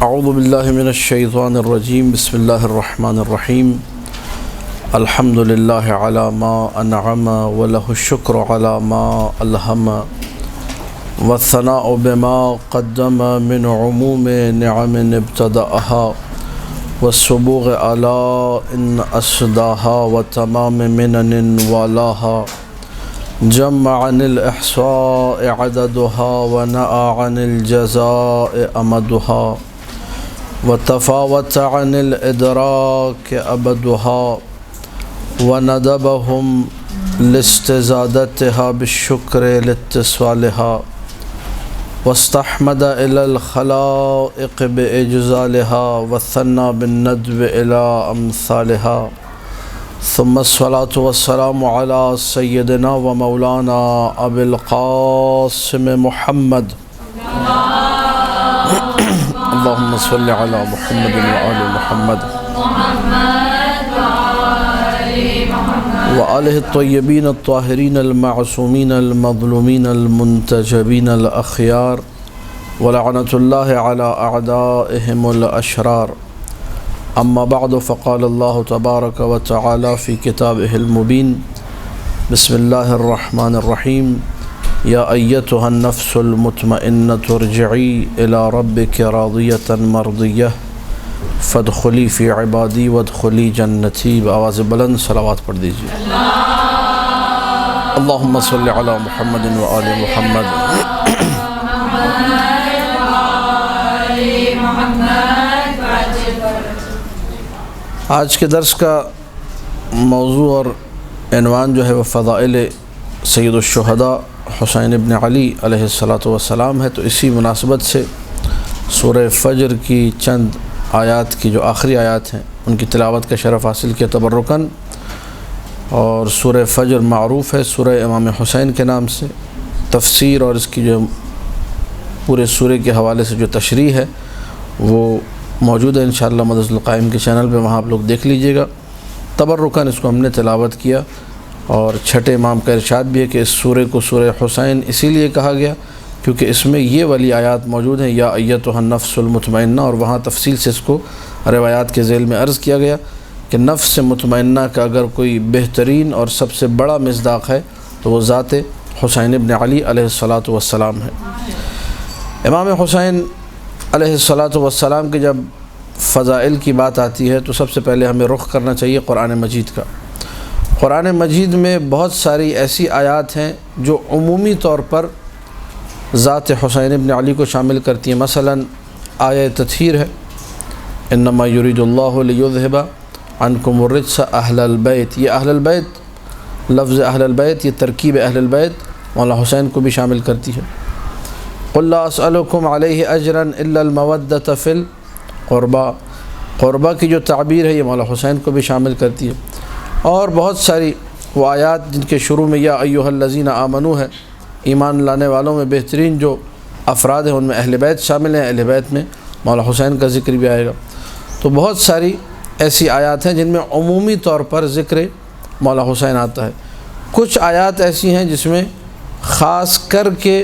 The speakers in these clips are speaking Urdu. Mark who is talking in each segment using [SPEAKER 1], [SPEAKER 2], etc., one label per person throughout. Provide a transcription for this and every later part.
[SPEAKER 1] اعوذ باللہ من الشیطان الرجیم بسم اللہ الرحمن الرحیم الحمد للہ علی ما انعم ولہ الشکر علی ما الہم والثناء بما قدم من عموم نعم ابتدأها والسبوغ علی ان اسداها وتمام منن والاها جمع عن الإحصاء عددها ونأى عن الجزاء أمدها وتفاوت عن الإدراك أبدها وندبهم لاستزادتها بالشكر لاتصالها واستحمد إلى الخلائق بإجزالها والثنى بالندب إلى أمثالها ثم الصلاة والسلام على سيدنا ومولانا أبي القاسم محمد اللهم صل على محمد وآل محمد وآله الطيبين الطاهرين المعصومين المظلومين المنتجبين الأخيار ولعنة الله على أعدائهم الأشرار اما بعد فقال الله تبارك وتعالى في كتابه المبين بسم الله الرحمن الرحيم يا أيتها النفس المطمئنة ارجعي إلى ربك راضية مرضية فادخلي في عبادي وادخلي جنتي بآواز بلند صلوات پڑھ دیجئے اللهم صل على محمد وآل محمد آج کے درس کا موضوع اور عنوان جو ہے وہ فضائل سید الشہداء حسین ابن علی علیہ السلام ہے۔ تو اسی مناسبت سے سورہ فجر کی چند آیات کی جو آخری آیات ہیں ان کی تلاوت کا شرف حاصل کیا تبرکاً، اور سورہ فجر معروف ہے سورہ امام حسین کے نام سے۔ تفسیر اور اس کی جو پورے سورہ کے حوالے سے جو تشریح ہے وہ موجود ہے انشاءاللہ مدرسۃ القائم کے چینل پہ، وہاں آپ لوگ دیکھ لیجئے گا۔ تبرکاً اس کو ہم نے تلاوت کیا، اور چھٹے امام کا ارشاد بھی ہے کہ اس سورہ کو سورہ حسین اسی لیے کہا گیا کیونکہ اس میں یہ والی آیات موجود ہیں، یا ایتھا النفس المطمئنہ، اور وہاں تفصیل سے اس کو روایات کے ذیل میں عرض کیا گیا کہ نفس مطمئنہ کا اگر کوئی بہترین اور سب سے بڑا مصداق ہے تو وہ ذات حسین ابن علی علیہ السلام ہے۔ امام حسین علیہ السلام کے جب فضائل کی بات آتی ہے تو سب سے پہلے ہمیں رخ کرنا چاہیے قرآن مجید کا۔ قرآن مجید میں بہت ساری ایسی آیات ہیں جو عمومی طور پر ذات حسین ابن علی کو شامل کرتی ہیں۔ مثلا آیہ تطہیر ہے، انما یرید اللہ لیذھب عنکم الرجس اہل البیت۔ یہ اہل البیت، لفظ اہل البیت، یہ ترکیب اہل البیت مولا حسین کو بھی شامل کرتی ہے۔ قل لا اسألکم علیہ اجرا الا المودۃ فی القربى، قربہ کی جو تعبیر ہے یہ مولا حسین کو بھی شامل کرتی ہے۔ اور بہت ساری وہ آیات جن کے شروع میں یا ایھا الذین آمنوا ہے، ایمان لانے والوں میں بہترین جو افراد ہیں ان میں اہل بیت شامل ہیں، اہل بیت میں مولا حسین کا ذکر بھی آئے گا۔ تو بہت ساری ایسی آیات ہیں جن میں عمومی طور پر ذکر مولا حسین آتا ہے۔ کچھ آیات ایسی ہیں جس میں خاص کر کے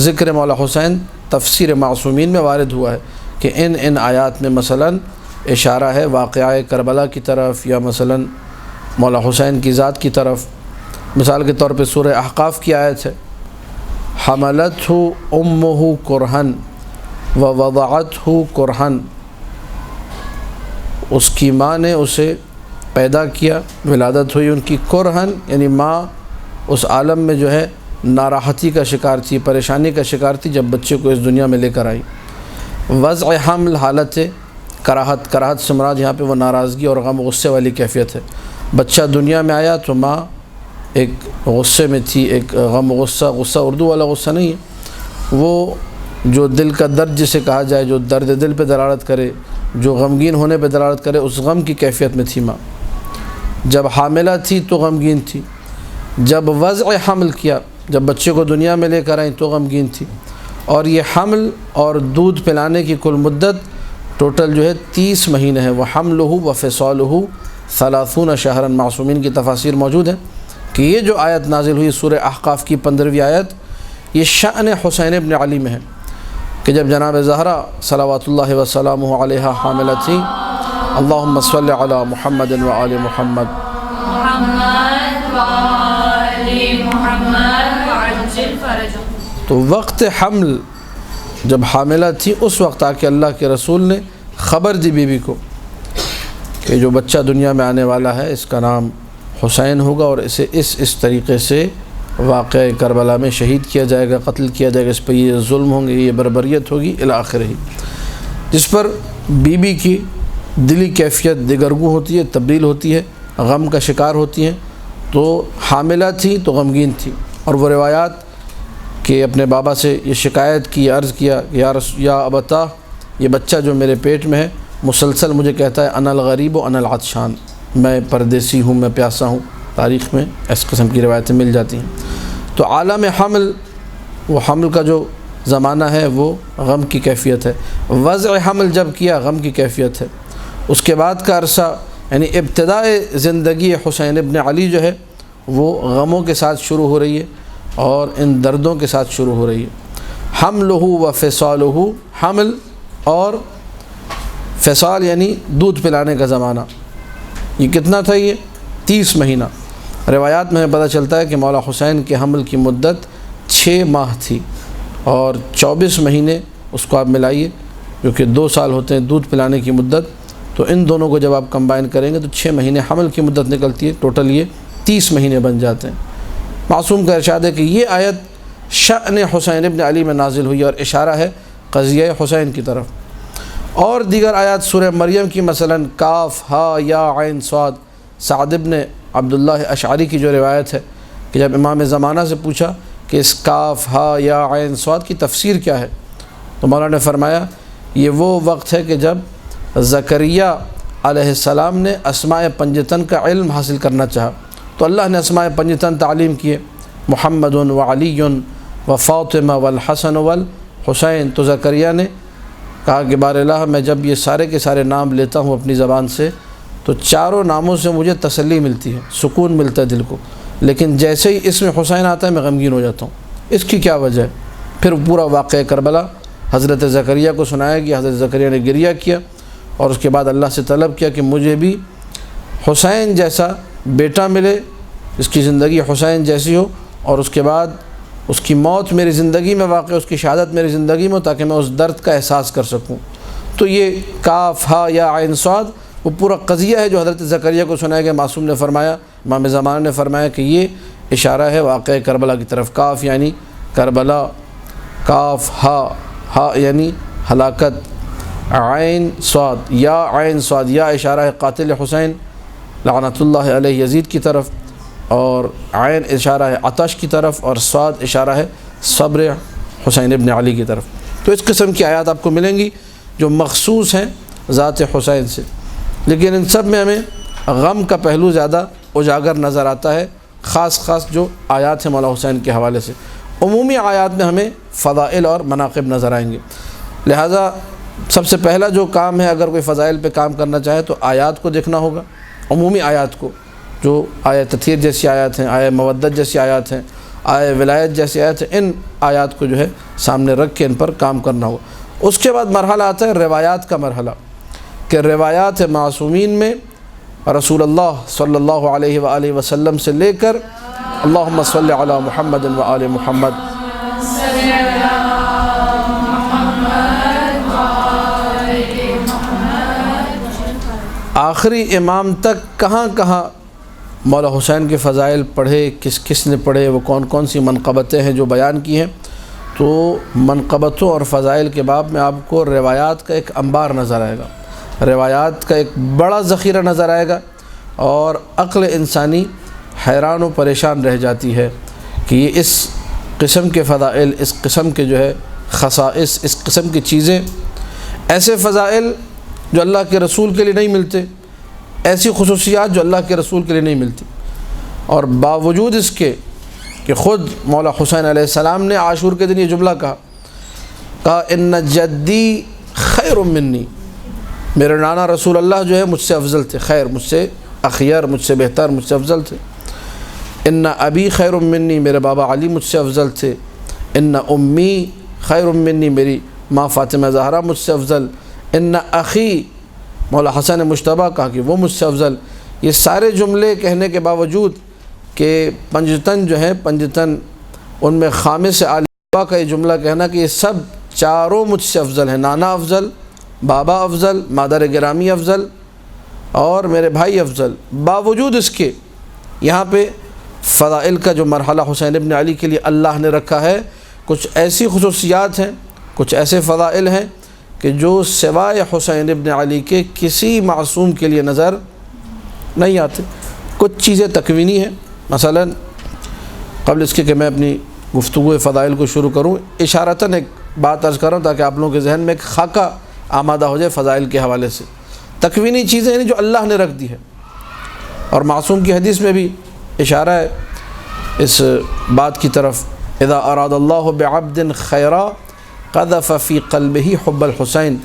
[SPEAKER 1] ذکر مولا حسین تفسیر معصومین میں وارد ہوا ہے کہ ان آیات میں مثلا اشارہ ہے واقعہ کربلا کی طرف، یا مثلا مولا حسین کی ذات کی طرف۔ مثال کے طور پہ سورہ احقاف کی آیت ہے، حملتہ امہ کرہن ووضعتہ کرہن، اس کی ماں نے اسے پیدا کیا، ولادت ہوئی ان کی، کرہن یعنی ماں اس عالم میں جو ہے ناراحتی کا شکار تھی، پریشانی کا شکار تھی جب بچے کو اس دنیا میں لے کر آئی۔ وضع حمل حالت کراہت سے مراد یہاں پہ وہ ناراضگی اور غم و غصے والی کیفیت ہے۔ بچہ دنیا میں آیا تو ماں ایک غصے میں تھی، ایک غم و غصہ اردو والا غصہ نہیں ہے، وہ جو دل کا درد جسے کہا جائے، جو درد دل پہ دلالت کرے، جو غمگین ہونے پہ دلالت کرے، اس غم کی کیفیت میں تھی ماں۔ جب حاملہ تھی تو غمگین تھی، جب وضع حمل کیا، جب بچے کو دنیا میں لے کر آئیں تو غمگین تھی۔ اور یہ حمل اور دودھ پلانے کی کل مدت ٹوٹل جو ہے 30 مہینے ہے۔ وحملہ وفصالہ 30 شہرا، معصومین کی تفاسیر موجود ہیں کہ یہ جو آیت نازل ہوئی سورہ احقاف کی 15ویں آیت، یہ شأن حسین ابن علی میں ہے کہ جب جناب زہرا صلوات اللہ وسلامہ علیہا حاملہ تھیں، اللہم صلی علی محمد و آل محمد تو وقت حمل جب حاملہ تھی اس وقت آ کے اللہ کے رسول نے خبر دی بیوی کو کہ جو بچہ دنیا میں آنے والا ہے اس کا نام حسین ہوگا اور اسے اس طریقے سے واقعہ کربلا میں شہید کیا جائے گا، قتل کیا جائے گا، اس پہ یہ ظلم ہوں گے، یہ بربریت ہوگی الی آخرہ، جس پر بی کی دلی کیفیت دگرگوں ہوتی ہے، تبدیل ہوتی ہے، غم کا شکار ہوتی ہیں۔ تو حاملہ تھی تو غمگین تھی، اور وہ روایات کہ اپنے بابا سے یہ شکایت کی، عرض کیا کہ یا ابتا، یہ بچہ جو میرے پیٹ میں ہے مسلسل مجھے کہتا ہے انا الغریب و انا العطشان، میں پردیسی ہوں، میں پیاسا ہوں۔ تاریخ میں اس قسم کی روایتیں مل جاتی ہیں۔ تو عالم حمل، وہ حمل کا جو زمانہ ہے وہ غم کی کیفیت ہے، وضع حمل جب کیا غم کی کیفیت ہے۔ اس کے بعد کا عرصہ یعنی ابتدائے زندگی حسین ابن علی جو ہے وہ غموں کے ساتھ شروع ہو رہی ہے اور ان دردوں کے ساتھ شروع ہو رہی ہے۔ حملہ و فصالہ، حمل اور فصال یعنی دودھ پلانے کا زمانہ، یہ کتنا تھا؟ یہ 30 مہینہ۔ روایات میں پتہ چلتا ہے کہ مولا حسین کے حمل کی مدت 6 ماہ تھی، اور 24 مہینے اس کو آپ ملائیے جو کہ 2 سال ہوتے ہیں دودھ پلانے کی مدت، تو ان دونوں کو جب آپ کمبائن کریں گے تو 6 مہینے حمل کی مدت نکلتی ہے، ٹوٹل یہ 30 مہینے بن جاتے ہیں۔ معصوم کا ارشاد ہے کہ یہ آیت شأن حسین ابن علی میں نازل ہوئی اور اشارہ ہے قضیہ حسین کی طرف۔ اور دیگر آیات سورہ مریم کی مثلا کاف ہا یا عین صاد، سعد ابن عبداللہ اشعری کی جو روایت ہے کہ جب امام زمانہ سے پوچھا کہ اس کاف ہا یا عین صاد کی تفسیر کیا ہے، تو مولانا نے فرمایا یہ وہ وقت ہے کہ جب زکریہ علیہ السلام نے اسماء پنجتن کا علم حاصل کرنا چاہا، تو اللہ نے اسماء پنجتن تعلیم کیے، محمد و علی و فاطمہ والحسن والحسین۔ تو زکریہ نے کہا کہ بار الہ، میں جب یہ سارے کے سارے نام لیتا ہوں اپنی زبان سے تو چاروں ناموں سے مجھے تسلی ملتی ہے، سکون ملتا ہے دل کو، لیکن جیسے ہی اس میں حسین آتا ہے میں غمگین ہو جاتا ہوں۔ اس کی کیا وجہ ہے؟ پھر پورا واقعہ کربلا حضرت زکریہ کو سنایا گیا، حضرت زکریہ نے گریہ کیا اور اس کے بعد اللہ سے طلب کیا کہ مجھے بھی حسین جیسا بیٹا ملے، اس کی زندگی حسین جیسی ہو، اور اس کے بعد اس کی موت میری زندگی میں واقع، اس کی شہادت میری زندگی میں ہو، تاکہ میں اس درد کا احساس کر سکوں۔ تو یہ کاف ہا یا عین صاد وہ پورا قضیہ ہے جو حضرت زکریہ کو سنایا گیا۔ معصوم نے فرمایا، امام زمانہ نے فرمایا کہ یہ اشارہ ہے واقعہ کربلا کی طرف۔ کاف یعنی کربلا، کاف ہا یعنی ہلاکت، عین صاد یا عین صاد، یا اشارہ ہے قاتل حسین لعنت اللہ علیہ یزید کی طرف، اور عین اشارہ ہے عطش کی طرف، اور صاد اشارہ ہے صبر حسین ابن علی کی طرف۔ تو اس قسم کی آیات آپ کو ملیں گی جو مخصوص ہیں ذات حسین سے، لیکن ان سب میں ہمیں غم کا پہلو زیادہ اجاگر نظر آتا ہے، خاص جو آیات ہیں مولا حسین کے حوالے سے۔ عمومی آیات میں ہمیں فضائل اور مناقب نظر آئیں گے، لہٰذا سب سے پہلا جو کام ہے اگر کوئی فضائل پہ کام کرنا چاہے تو آیات کو دیکھنا ہوگا، عمومی آیات کو، جو آیہ تطہیر جیسی آیات ہیں، آیہ مودت جیسی آیات ہیں، آیہ ولایت جیسی آیات ہیں، ان آیات کو جو ہے سامنے رکھ کے ان پر کام کرنا ہوگا۔ اس کے بعد مرحلہ آتا ہے روایات کا مرحلہ، کہ روایات معصومین میں رسول اللہ صلی اللہ علیہ وآلہ وسلم سے لے کر اللہم صلی علی محمد و آل محمد، آخری امام تک کہاں کہاں مولا حسین کے فضائل پڑھے، کس نے پڑھے، وہ کون سی منقبتیں ہیں جو بیان کی ہیں۔ تو منقبتوں اور فضائل کے باب میں آپ کو روایات کا ایک انبار نظر آئے گا، روایات کا ایک بڑا ذخیرہ نظر آئے گا، اور عقل انسانی حیران و پریشان رہ جاتی ہے کہ یہ اس قسم کے فضائل، اس قسم کے جو ہے خصائص، اس قسم کی چیزیں، ایسے فضائل جو اللہ کے رسول کے لیے نہیں ملتے، ایسی خصوصیات جو اللہ کے رسول کے لیے نہیں ملتی، اور باوجود اس کے کہ خود مولا حسین علیہ السلام نے عاشور کے دن یہ جملہ کہا ان جدی خیر منی، میرے نانا رسول اللہ جو ہے مجھ سے افضل تھے، خیر مجھ سے اخیر، مجھ سے بہتر، مجھ سے افضل تھے۔ ان ابی خیر منی، میرے بابا علی مجھ سے افضل تھے۔ ان امی خیر منی، میری ماں فاطمہ زہرا مجھ سے افضل، ان اخی مولا حسن مجتبیٰ کہا کہ وہ مجھ سے افضل۔ یہ سارے جملے کہنے کے باوجود کہ پنجتن جو ہیں، پنجتن ان میں خامس آل کا یہ جملہ کہنا کہ یہ سب چاروں مجھ سے افضل ہیں، نانا افضل، بابا افضل، مادر گرامی افضل اور میرے بھائی افضل، باوجود اس کے یہاں پہ فضائل کا جو مرحلہ حسین ابن علی کے لیے اللہ نے رکھا ہے، کچھ ایسی خصوصیات ہیں، کچھ ایسے فضائل ہیں کہ جو سوائے حسین ابن علی کے کسی معصوم کے لیے نظر نہیں آتے۔ کچھ چیزیں تکوینی ہیں، مثلا قبل اس کے کہ میں اپنی گفتگو فضائل کو شروع کروں، اشارتاً ایک بات عرض کر رہا ہوں تاکہ آپ لوگوں کے ذہن میں ایک خاکہ آمادہ ہو جائے فضائل کے حوالے سے۔ تکوینی چیزیں یعنی جو اللہ نے رکھ دی ہے، اور معصوم کی حدیث میں بھی اشارہ ہے اس بات کی طرف، اذا اراد اللہ بعبد خیرا قذف فی قلبہ حب الحسین۔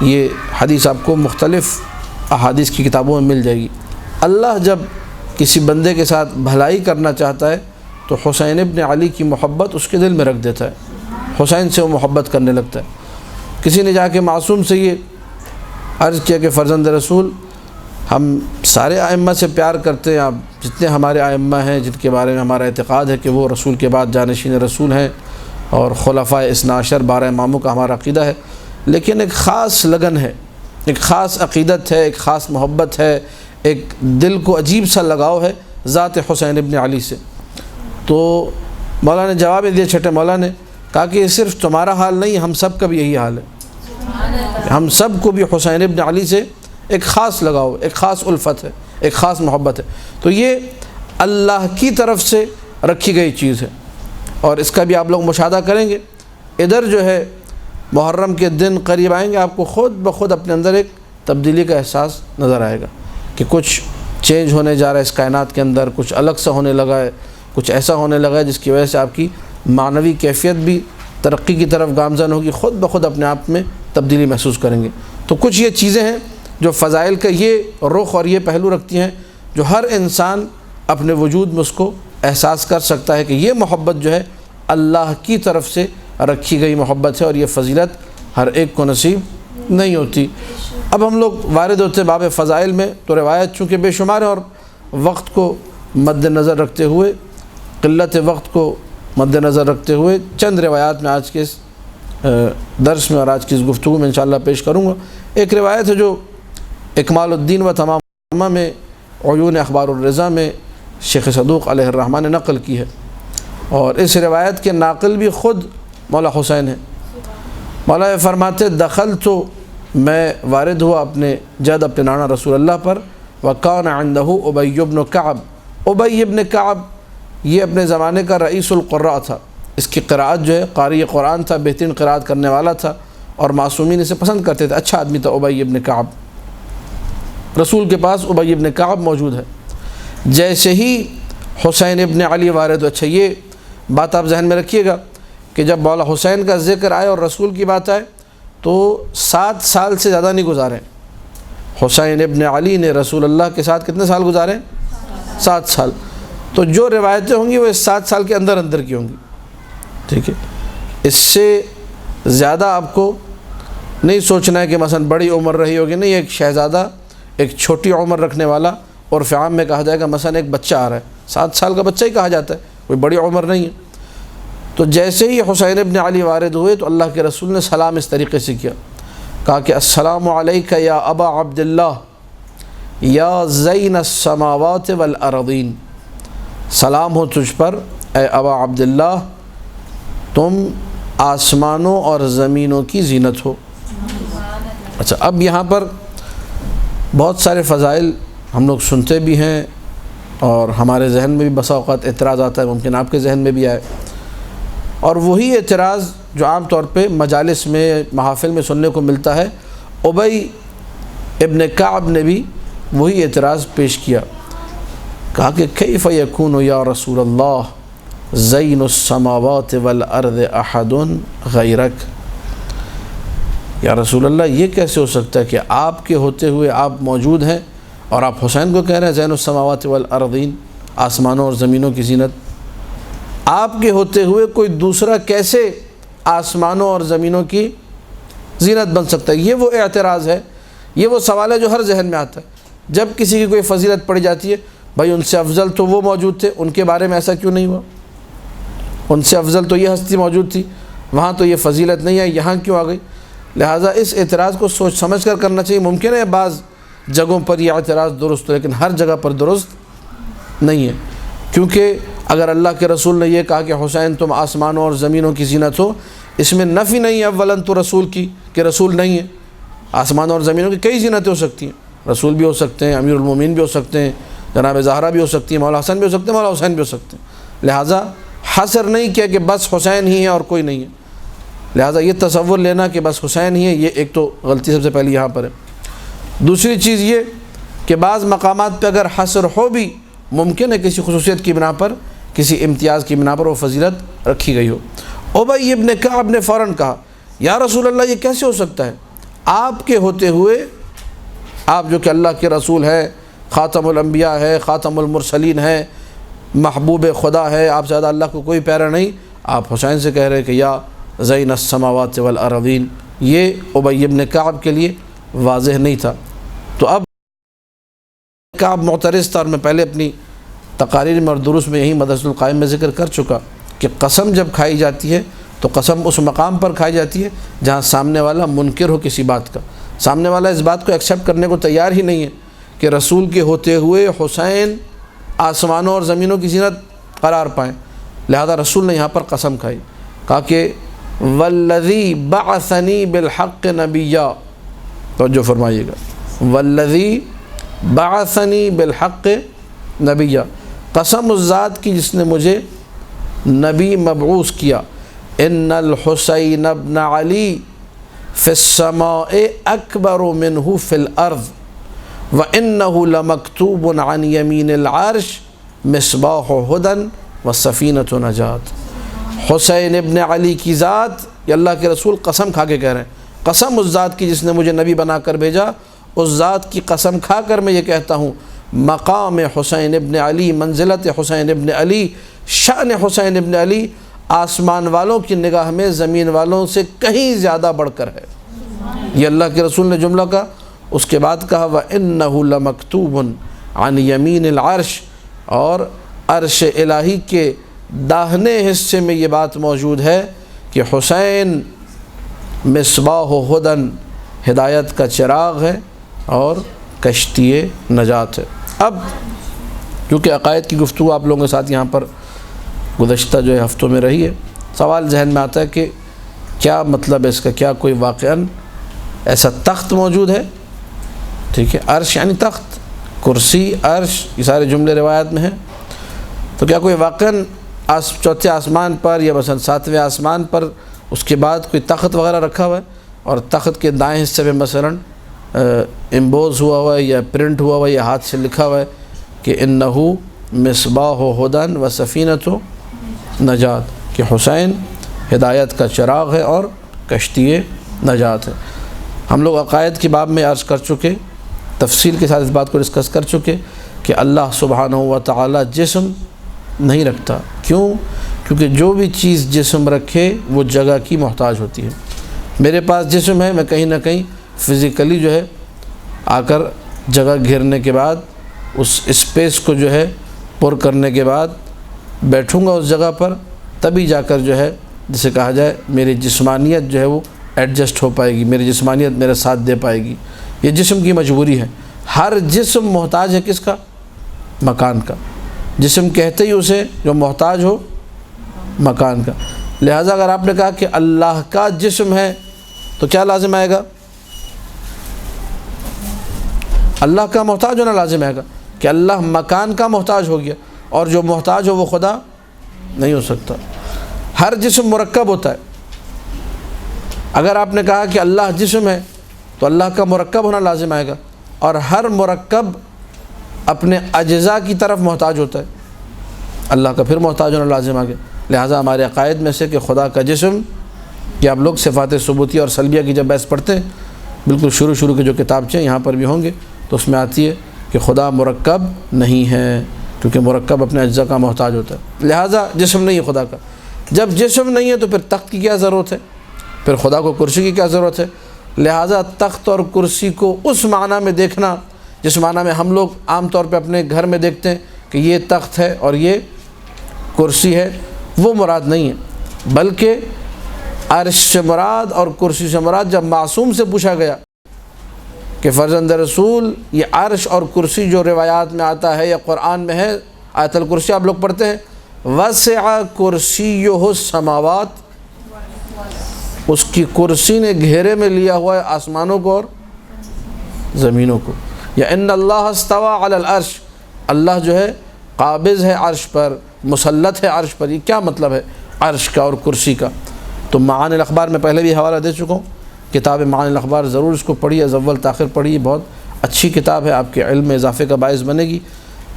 [SPEAKER 1] یہ حدیث آپ کو مختلف احادیث کی کتابوں میں مل جائے گی۔ اللہ جب کسی بندے کے ساتھ بھلائی کرنا چاہتا ہے تو حسین ابن علی کی محبت اس کے دل میں رکھ دیتا ہے، حسین سے وہ محبت کرنے لگتا ہے۔ کسی نے جا کے معصوم سے یہ عرض کیا کہ فرزند رسول، ہم سارے ائمہ سے پیار کرتے ہیں، آپ جتنے ہمارے ائمہ ہیں جن کے بارے میں ہمارا اعتقاد ہے کہ وہ رسول کے بعد جانشین رسول ہیں اور خلفائے اثنا عشر 12 اماموں کا ہمارا عقیدہ ہے، لیکن ایک خاص لگن ہے، ایک خاص عقیدت ہے، ایک خاص محبت ہے، ایک دل کو عجیب سا لگاؤ ہے ذات حسین ابن علی سے۔ تو مولا نے جواب دیا، چھٹے مولا نے کہا کہ یہ صرف تمہارا حال نہیں، ہم سب کا بھی یہی حال ہے، ہم سب کو بھی حسین ابن علی سے ایک خاص لگاؤ، ایک خاص الفت ہے، ایک خاص محبت ہے۔ تو یہ اللہ کی طرف سے رکھی گئی چیز ہے، اور اس کا بھی آپ لوگ مشاہدہ کریں گے۔ ادھر جو ہے محرم کے دن قریب آئیں گے، آپ کو خود بخود اپنے اندر ایک تبدیلی کا احساس نظر آئے گا کہ کچھ چینج ہونے جا رہا ہے اس کائنات کے اندر، کچھ الگ سا ہونے لگا ہے، کچھ ایسا ہونے لگا ہے جس کی وجہ سے آپ کی معنوی کیفیت بھی ترقی کی طرف گامزن ہوگی، خود بخود اپنے آپ میں تبدیلی محسوس کریں گے۔ تو کچھ یہ چیزیں ہیں جو فضائل کا یہ رخ اور یہ پہلو رکھتی ہیں، جو ہر انسان اپنے وجود میں اس کو احساس کر سکتا ہے کہ یہ محبت جو ہے اللہ کی طرف سے رکھی گئی محبت ہے، اور یہ فضیلت ہر ایک کو نصیب نہیں ہوتی۔ اب ہم لوگ وارد ہوتے باب فضائل میں، تو روایت چونکہ بے شمار ہے اور وقت کو مد نظر رکھتے ہوئے، قلت وقت کو مد نظر رکھتے ہوئے چند روایات میں آج کے اس درس میں اور آج کی اس گفتگو میں انشاءاللہ پیش کروں گا۔ ایک روایت ہے جو اکمال الدین و تمامہ میں، عیون اخبار الرضا میں شیخ صدوق علیہ الرحمہ نے نقل کی ہے، اور اس روایت کے ناقل بھی خود مولا حسین ہیں۔ مولا یہ فرماتے، دخل تو میں وارد ہوا اپنے جد اپنے نانا رسول اللہ پر، وکان عندہ ابی بن کعب۔ ابی بن کعب یہ اپنے زمانے کا رئیس القراء تھا، اس کی قراءت جو ہے قاری قرآن تھا، بہترین قراءت کرنے والا تھا، اور معصومین اسے پسند کرتے تھے، اچھا آدمی تھا ابی بن کعب۔ رسول کے پاس ابی بن کعب موجود ہے۔ جیسے ہی حسین ابن علی وارد، اچھا یہ بات آپ ذہن میں رکھیے گا کہ جب مولا حسین کا ذکر آئے اور رسول کی بات آئے تو 7 سال سے زیادہ نہیں گزارے۔ حسین ابن علی نے رسول اللہ کے ساتھ کتنے سال گزارے؟ 7 سال۔ تو جو روایتیں ہوں گی وہ اس 7 سال کے اندر اندر کی ہوں گی، ٹھیک ہے؟ اس سے زیادہ آپ کو نہیں سوچنا ہے کہ مثلا بڑی عمر رہی ہوگی، نہیں، ایک شہزادہ ایک چھوٹی عمر رکھنے والا، اور عام میں کہا جائے گا مثلا ایک بچہ آ رہا ہے، 7 سال کا بچہ ہی کہا جاتا ہے، کوئی بڑی عمر نہیں ہے۔ تو جیسے ہی حسین ابن علی وارد ہوئے تو اللہ کے رسول نے سلام اس طریقے سے کیا، کہا کہ السلام علیک یا ابا عبداللہ یا زین السماوات والارضین، سلام ہو تجھ پر اے ابا عبداللہ، تم آسمانوں اور زمینوں کی زینت ہو۔ اچھا، اب یہاں پر بہت سارے فضائل ہم لوگ سنتے بھی ہیں اور ہمارے ذہن میں بھی بسا اوقات اعتراض آتا ہے، ممکن آپ کے ذہن میں بھی آئے، اور وہی اعتراض جو عام طور پہ مجالس میں محافل میں سننے کو ملتا ہے، ابی ابن کعب نے بھی وہی اعتراض پیش کیا، کہا کہ کیف یکون یا رسول اللہ زین السماوات والارض احد غیرک، یا رسول اللہ یہ کیسے ہو سکتا ہے کہ آپ کے ہوتے ہوئے آپ موجود ہیں اور آپ حسین کو کہہ رہے ہیں زین السماوات والارضین، آسمانوں اور زمینوں کی زینت، آپ کے ہوتے ہوئے کوئی دوسرا کیسے آسمانوں اور زمینوں کی زینت بن سکتا ہے۔ یہ وہ اعتراض ہے، یہ وہ سوال ہے جو ہر ذہن میں آتا ہے جب کسی کی کوئی فضیلت پڑی جاتی ہے۔ بھائی ان سے افضل تو وہ موجود تھے، ان کے بارے میں ایسا کیوں نہیں ہوا؟ ان سے افضل تو یہ ہستی موجود تھی، وہاں تو یہ فضیلت نہیں ہے، یہاں کیوں آ گئی؟ لہٰذا اس اعتراض کو سوچ سمجھ کر کرنا چاہیے۔ ممکن ہے بعض جگہوں پر یہ اعتراض درست ہو، لیکن ہر جگہ پر درست نہیں ہے، کیونکہ اگر اللہ کے رسول نے یہ کہا کہ حسین تم آسمانوں اور زمینوں کی زینت ہو، اس میں نفی نہیں ہے اولاً تو رسول کی کہ رسول نہیں ہے۔ آسمانوں اور زمینوں کی کئی زینتیں ہو سکتی ہیں، رسول بھی ہو سکتے ہیں، امیر المومنین بھی ہو سکتے ہیں، جناب زہرا بھی ہو سکتی ہیں، مولا حسن بھی ہو سکتے ہیں، مولا حسین بھی ہو سکتے ہیں۔ لہٰذا حصر نہیں کیا کہ بس حسین ہی ہے اور کوئی نہیں ہے۔ لہٰذا یہ تصور لینا کہ بس حسین ہی ہے، یہ ایک تو غلطی سب سے پہلی یہاں پر ہے۔ دوسری چیز یہ کہ بعض مقامات پہ اگر حصر ہو بھی ممکن ہے کسی خصوصیت کی بنا پر، کسی امتیاز کی بنا پر وہ فضیلت رکھی گئی ہو۔ ابی ابن کعب نے فوراً کہا یا رسول اللہ یہ کیسے ہو سکتا ہے؟ آپ کے ہوتے ہوئے، آپ جو کہ اللہ کے رسول ہے، خاتم الانبیاء ہے، خاتم المرسلین ہے، محبوب خدا ہے، آپ سے زیادہ اللہ کو کوئی پیارا نہیں، آپ حسین سے کہہ رہے کہ یا زین السماوات والارضین۔ یہ ابی ابن کعب کے لیے واضح نہیں تھا۔ تو اب کعب معترض تھا، اور میں پہلے اپنی تقاریر میں اور دروس میں یہی مدرسۃ القائم میں ذکر کر چکا کہ قسم جب کھائی جاتی ہے تو قسم اس مقام پر کھائی جاتی ہے جہاں سامنے والا منکر ہو کسی بات کا، سامنے والا اس بات کو ایکسیپٹ کرنے کو تیار ہی نہیں ہے کہ رسول کے ہوتے ہوئے حسین آسمانوں اور زمینوں کی زینت قرار پائیں۔ لہذا رسول نے یہاں پر قسم کھائی، کہا کہ والذی بعثنی بالحق نبیا، توجہ فرمائیے گا، والذی بعثنی بالحق نبیا، قسم اس ذات کی جس نے مجھے نبی مبعوث کیا، ان الحسین ابن علی فی السماء اکبر منہ فی الارض وانہ لمکتوب عن یمین العرش مصباح ہدی وسفینۃ نجات۔ حسین ابن علی کی ذات، یہ اللہ کے رسول قسم کھا کے کہہ رہے ہیں، قسم اس ذات کی جس نے مجھے نبی بنا کر بھیجا، اس ذات کی قسم کھا کر میں یہ کہتا ہوں، مقام حسین ابن علی، منزلت حسین ابن علی، شأن حسین ابن علی آسمان والوں کی نگاہ میں زمین والوں سے کہیں زیادہ بڑھ کر ہے۔ یہ اللہ کے رسول نے جملہ کہا، اس کے بعد کہا وَإِنَّهُ لَمَكْتُوبٌ عَنْ يَمِينِ الْعَرْشِ، اور عرش الہی کے داہنے حصے میں یہ بات موجود ہے کہ حسین مصباح ہدی، ہدایت کا چراغ ہے اور کشتی نجات ہے۔ اب کیونکہ عقائد کی گفتگو آپ لوگوں کے ساتھ یہاں پر گزشتہ جو ہے ہفتوں میں رہی ہے، سوال ذہن میں آتا ہے کہ کیا مطلب ہے اس کا، کیا کوئی واقعاً ایسا تخت موجود ہے؟ ٹھیک ہے، عرش یعنی تخت، کرسی، عرش، یہ سارے جملے روایت میں ہیں، تو کیا کوئی واقعاً چوتھے آسمان پر یا مثلا ساتویں آسمان پر اس کے بعد کوئی تخت وغیرہ رکھا ہوا ہے، اور تخت کے دائیں حصے میں مثلاً امبوز ہوا ہے یا پرنٹ ہوا ہے یا ہاتھ سے لکھا ہوا ہے کہ انہو مصباح ہدی وسفینۃ نجات، کہ حسین ہدایت کا چراغ ہے اور کشتی نجات ہے۔ ہم لوگ عقائد کی باب میں عرض کر چکے، تفصیل کے ساتھ اس بات کو ڈسکس کر چکے کہ اللہ سبحانہ و تعالی جسم نہیں رکھتا۔ کیوں؟ کیونکہ جو بھی چیز جسم رکھے وہ جگہ کی محتاج ہوتی ہے۔ میرے پاس جسم ہے، میں کہیں نہ کہیں فزیکلی جو ہے آ کر جگہ گھیرنے کے بعد اس اسپیس کو جو ہے پر کرنے کے بعد بیٹھوں گا اس جگہ پر، تبھی جا کر جو ہے جسے کہا جائے میری جسمانیت جو ہے وہ ایڈجسٹ ہو پائے گی، میری جسمانیت میرے ساتھ دے پائے گی۔ یہ جسم کی مجبوری ہے۔ ہر جسم محتاج ہے کس کا؟ مکان کا۔ جسم کہتے ہی اسے جو محتاج ہو مکان کا۔ لہٰذا اگر آپ نے کہا کہ اللہ کا جسم ہے تو کیا لازم آئے گا؟ اللہ کا محتاج ہونا لازم آئے گا کہ اللہ مکان کا محتاج ہو گیا، اور جو محتاج ہو وہ خدا نہیں ہو سکتا۔ ہر جسم مرکب ہوتا ہے۔ اگر آپ نے کہا کہ اللہ جسم ہے تو اللہ کا مرکب ہونا لازم آئے گا، اور ہر مرکب اپنے اجزاء کی طرف محتاج ہوتا ہے، اللہ کا پھر محتاج ہونا لازم آ گیا۔ لہٰذا ہمارے عقائد میں سے کہ خدا کا جسم، کہ آپ لوگ صفات ثبوتیہ اور سلبیہ کی جب بحث پڑھتے ہیں، بالکل شروع کے جو کتابچے یہاں پر بھی ہوں گے تو اس میں آتی ہے کہ خدا مرکب نہیں ہے، کیونکہ مرکب اپنے اجزاء کا محتاج ہوتا ہے، لہٰذا جسم نہیں ہے خدا کا۔ جب جسم نہیں ہے تو پھر تخت کی کیا ضرورت ہے، پھر خدا کو کرسی کی کیا ضرورت ہے؟ لہٰذا تخت اور کرسی کو اس معنی میں دیکھنا جس معنی میں ہم لوگ عام طور پہ اپنے گھر میں دیکھتے ہیں کہ یہ تخت ہے اور یہ کرسی ہے، وہ مراد نہیں ہے، بلکہ عرش سے مراد اور کرسی سے مراد جب معصوم سے پوچھا گیا کہ فرزند رسول یہ عرش اور کرسی جو روایات میں آتا ہے یا قرآن میں ہے، آیت الکرسی آپ لوگ پڑھتے ہیں، وسع کرسیہ السماوات، اس کی کرسی نے گھیرے میں لیا ہوا ہے آسمانوں کو اور زمینوں کو، یا ان اللہ استوى علی العرش، اللہ جو ہے قابض ہے عرش پر، مسلط ہے عرش پر۔ یہ کیا مطلب ہے عرش کا اور کرسی کا؟ تو معانی الاخبار میں پہلے بھی حوالہ دے چکا ہوں، کتاب معانی الاخبار ضرور اس کو پڑھیے، از اول تاخر پڑھیے، بہت اچھی کتاب ہے، آپ کے علم میں اضافے کا باعث بنے گی،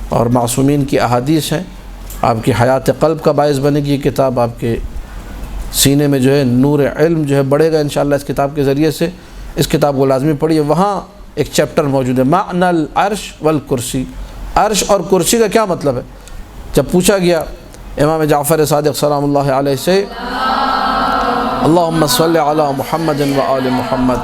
[SPEAKER 1] اور معصومین کی احادیث ہیں، آپ کی حیات قلب کا باعث بنے گی یہ کتاب، آپ کے سینے میں جو ہے نور علم جو ہے بڑھے گا انشاءاللہ اس کتاب کے ذریعے سے۔ اس کتاب کو لازمی پڑھیے، وہاں ایک چیپٹر موجود ہے معنی العرش والکرسی، عرش اور کرسی کا کیا مطلب ہے؟ جب پوچھا گیا امام جعفر صادق سلام اللہ علیہ سے، اللہم صلی علی محمد و آل محمد،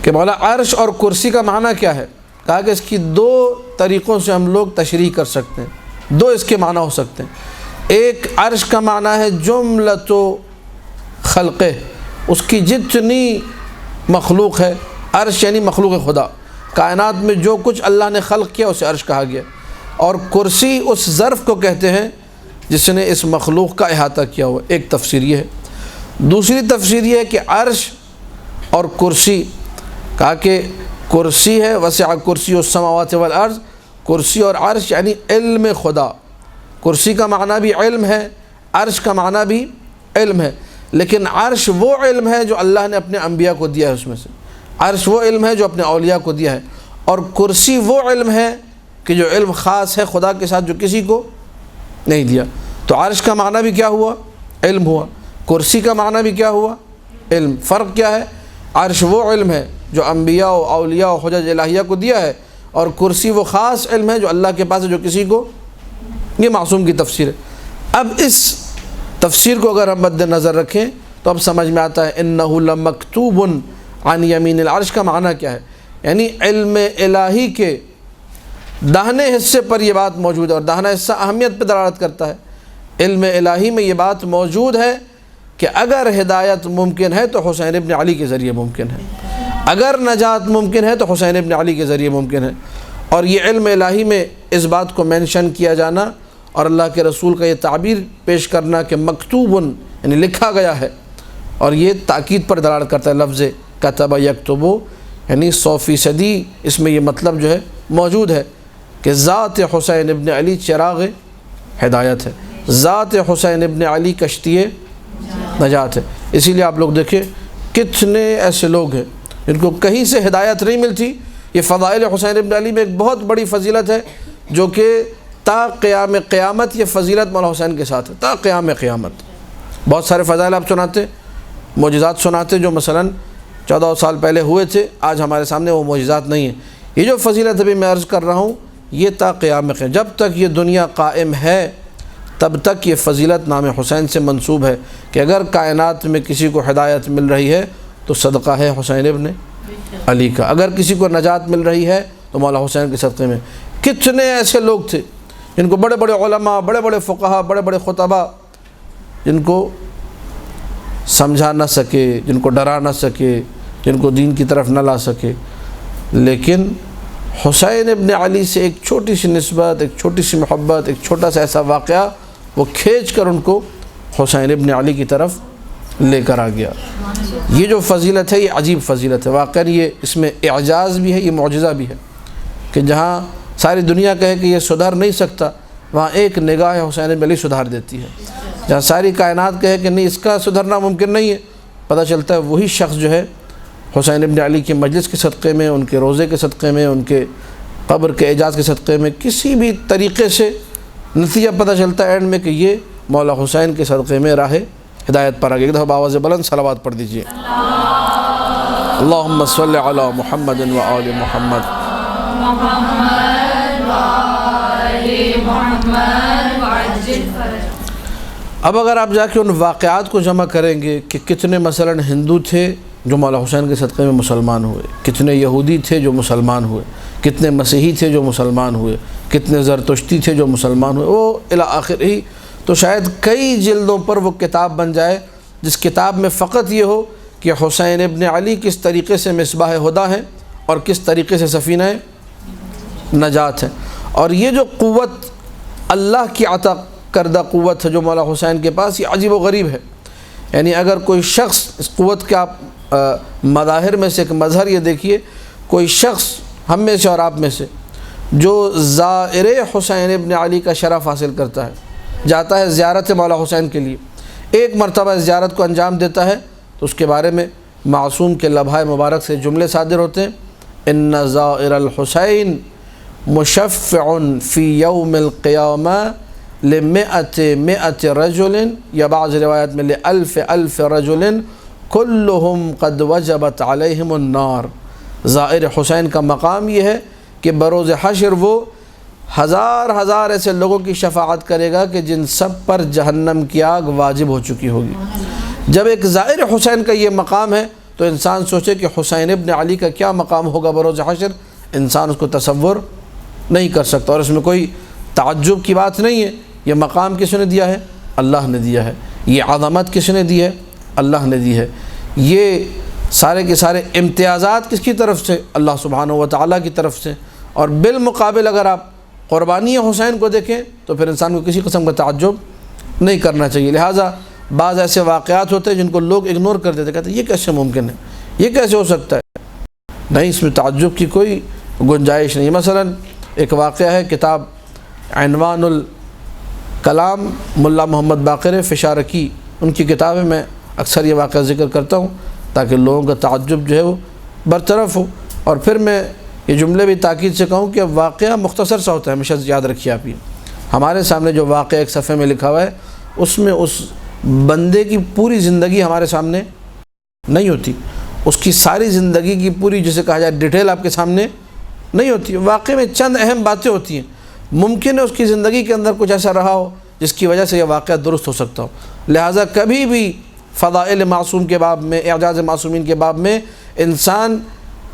[SPEAKER 1] کہ مولا عرش اور کرسی کا معنی کیا ہے؟ کہا کہ اس کی دو طریقوں سے ہم لوگ تشریح کر سکتے ہیں، دو اس کے معنی ہو سکتے ہیں۔ ایک عرش کا معنی ہے جملۃ خلقہ، اس کی جتنی مخلوق ہے، عرش یعنی مخلوق خدا، کائنات میں جو کچھ اللہ نے خلق کیا اسے عرش کہا گیا، اور کرسی اس ظرف کو کہتے ہیں جس نے اس مخلوق کا احاطہ کیا ہوا۔ ایک تفسیر یہ ہے۔ دوسری تفسیر یہ ہے کہ عرش اور کرسی، کہا کہ کرسی ہے وسع کرسی السماوات والارض، کرسی اور عرش یعنی علم خدا، کرسی کا معنی بھی علم ہے، عرش کا معنی بھی علم ہے، لیکن عرش وہ علم ہے جو اللہ نے اپنے انبیاء کو دیا ہے، اس میں سے عرش وہ علم ہے جو اپنے اولیاء کو دیا ہے، اور کرسی وہ علم ہے کہ جو علم خاص ہے خدا کے ساتھ جو کسی کو نہیں دیا۔ تو عرش کا معنی بھی کیا ہوا؟ علم ہوا، کرسی کا معنی بھی کیا ہوا؟ علم۔ فرق کیا ہے؟ عرش وہ علم ہے جو انبیاء و اولیاء و حجج الہیہ کو دیا ہے، اور کرسی وہ خاص علم ہے جو اللہ کے پاس ہے جو کسی کو، یہ معصوم کی تفسیر ہے۔ اب اس تفسیر کو اگر ہم مد نظر رکھیں تو اب سمجھ میں آتا ہے انہ لمکتوب عن یمین العرش کا معنی کیا ہے، یعنی علم الہی کے داہنے حصے پر یہ بات موجود ہے، اور داہنا حصہ اہمیت پہ دلالت کرتا ہے۔ علم الہی میں یہ بات موجود ہے کہ اگر ہدایت ممکن ہے تو حسین ابن علی کے ذریعے ممکن ہے، اگر نجات ممکن ہے تو حسین ابن علی کے ذریعے ممکن ہے۔ اور یہ علم الہی میں اس بات کو مینشن کیا جانا اور اللہ کے رسول کا یہ تعبیر پیش کرنا کہ مکتوب یعنی لکھا گیا ہے، اور یہ تاکید پر دلالت کرتا ہے لفظ کتب یکتب، یعنی 100% اس میں یہ مطلب جو ہے موجود ہے کہ ذات حسین ابن علی چراغ ہدایت ہے، ذات حسین ابن علی کشتی نجات ہے۔ اسی لیے آپ لوگ دیکھیں کتنے ایسے لوگ ہیں جن کو کہیں سے ہدایت نہیں ملتی۔ یہ فضائل حسین ابن علی میں ایک بہت بڑی فضیلت ہے جو کہ تا قیام قیامت یہ فضیلت مولا حسین کے ساتھ ہے، تا قیام قیامت۔ بہت سارے فضائل آپ سناتے، معجزات سناتے جو مثلاً 14 سال پہلے ہوئے تھے، آج ہمارے سامنے وہ معجزات نہیں ہیں۔ یہ جو فضیلت ابھی میں عرض کر رہا ہوں یہ تا قیام قیامت، جب تک یہ دنیا قائم ہے تب تک یہ فضیلت نام حسین سے منسوب ہے کہ اگر کائنات میں کسی کو ہدایت مل رہی ہے تو صدقہ ہے حسین ابن علی کا، اگر کسی کو نجات مل رہی ہے تو مولا حسین کے صدقے میں۔ کتنے ایسے لوگ تھے جن کو بڑے بڑے علماء، بڑے بڑے فقہا، بڑے بڑے خطباء جن کو سمجھا نہ سکے، جن کو ڈرا نہ سکے، جن کو دین کی طرف نہ لا سکے، لیکن حسین ابن علی سے ایک چھوٹی سی نسبت، ایک چھوٹی سی محبت، ایک چھوٹا سا ایسا واقعہ وہ کھینچ کر ان کو حسین ابن علی کی طرف لے کر آ گیا۔ یہ جو فضیلت ہے یہ عجیب فضیلت ہے، واقعاً یہ اس میں اعجاز بھی ہے، یہ معجزہ بھی ہے کہ جہاں ساری دنیا کہے کہ یہ سدھر نہیں سکتا، وہاں ایک نگاہ حسین ابن علی سدھار دیتی ہے۔ جہاں ساری کائنات کہے کہ نہیں اس کا سدھرنا ممکن نہیں ہے، پتہ چلتا ہے وہی شخص جو ہے حسین ابن علی کے مجلس کے صدقے میں، ان کے روزے کے صدقے میں، ان کے قبر کے اعجاز کے صدقے میں کسی بھی طریقے سے نتیجہ پتہ چلتا ہے اینڈ میں کہ یہ مولا حسین کے صدقے میں راہ ہدایت پر آگے۔ ایک دفعہ بآواز بلند صلوات پڑھ دیجئے، اللہم صلی علی محمد و آل محمد۔ اب اگر آپ جا کے ان واقعات کو جمع کریں گے کہ کتنے مثلاً ہندو تھے جو مولا حسین کے صدقے میں مسلمان ہوئے، کتنے یہودی تھے جو مسلمان ہوئے، کتنے مسیحی تھے جو مسلمان ہوئے، کتنے زرتشتی تھے جو مسلمان ہوئے، وہ الی آخر ہی، تو شاید کئی جلدوں پر وہ کتاب بن جائے جس کتاب میں فقط یہ ہو کہ حسین ابن علی کس طریقے سے مصباح ہدیٰ ہیں اور کس طریقے سے سفینہ نجات ہے۔ اور یہ جو قوت اللہ کی عطا کردہ قوت ہے جو مولا حسین کے پاس، یہ عجیب و غریب ہے۔ یعنی اگر کوئی شخص اس قوت کے آپ مظاہر میں سے ایک مظہر یہ دیکھیے، کوئی شخص ہم میں سے اور آپ میں سے جو زائر حسین ابن علی کا شرف حاصل کرتا ہے، جاتا ہے زیارت مولا حسین کے لیے، ایک مرتبہ اس زیارت کو انجام دیتا ہے تو اس کے بارے میں معصوم کے لبھائے مبارک سے جملے صادر ہوتے ہیں، ان زائر الحسین مشفع فی یوم القیامہ لمئة رجل، یا بعض روایت میں لألف رجل کلہم قد وجبت علیہم النار۔ زائر حسین کا مقام یہ ہے کہ بروز حشر وہ ہزار ایسے لوگوں کی شفاعت کرے گا کہ جن سب پر جہنم کی آگ واجب ہو چکی ہوگی۔ جب ایک زائر حسین کا یہ مقام ہے تو انسان سوچے کہ حسین ابن علی کا کیا مقام ہوگا بروز حشر، انسان اس کو تصور نہیں کر سکتا، اور اس میں کوئی تعجب کی بات نہیں ہے۔ یہ مقام کس نے دیا ہے؟ اللہ نے دیا ہے۔ یہ عظمت کس نے دی ہے؟ اللہ نے دی ہے۔ یہ سارے کے سارے امتیازات کس کی طرف سے؟ اللہ سبحانہ و تعالیٰ کی طرف سے۔ اور بالمقابل اگر آپ قربانی حسین کو دیکھیں تو پھر انسان کو کسی قسم کا تعجب نہیں کرنا چاہیے۔ لہٰذا بعض ایسے واقعات ہوتے ہیں جن کو لوگ اگنور کر دیتے، کہتے ہیں یہ کیسے ممکن ہے، یہ کیسے ہو سکتا ہے؟ نہیں، اس میں تعجب کی کوئی گنجائش نہیں۔ مثلا ایک واقعہ ہے، کتاب عنوان الکلام ملا محمد باقر فشارقی، ان کی کتاب ہے، میں اکثر یہ واقعہ ذکر کرتا ہوں تاکہ لوگوں کا تعجب جو ہے وہ برطرف ہو۔ اور پھر میں یہ جملے بھی تاکید سے کہوں کہ واقعہ مختصر سا ہوتا ہے، ہمیشہ یاد رکھیے آپ یہ، ہمارے سامنے جو واقعہ ایک صفحے میں لکھا ہوا ہے اس میں اس بندے کی پوری زندگی ہمارے سامنے نہیں ہوتی، اس کی ساری زندگی کی پوری جسے کہا جائے ڈیٹیل آپ کے سامنے نہیں ہوتی۔ واقعے میں چند اہم باتیں ہوتی ہیں، ممکن ہے اس کی زندگی کے اندر کچھ ایسا رہا ہو جس کی وجہ سے یہ واقعہ درست ہو سکتا ہو۔ لہٰذا کبھی بھی فضائل معصوم کے باب میں، اعجاز معصومین کے باب میں انسان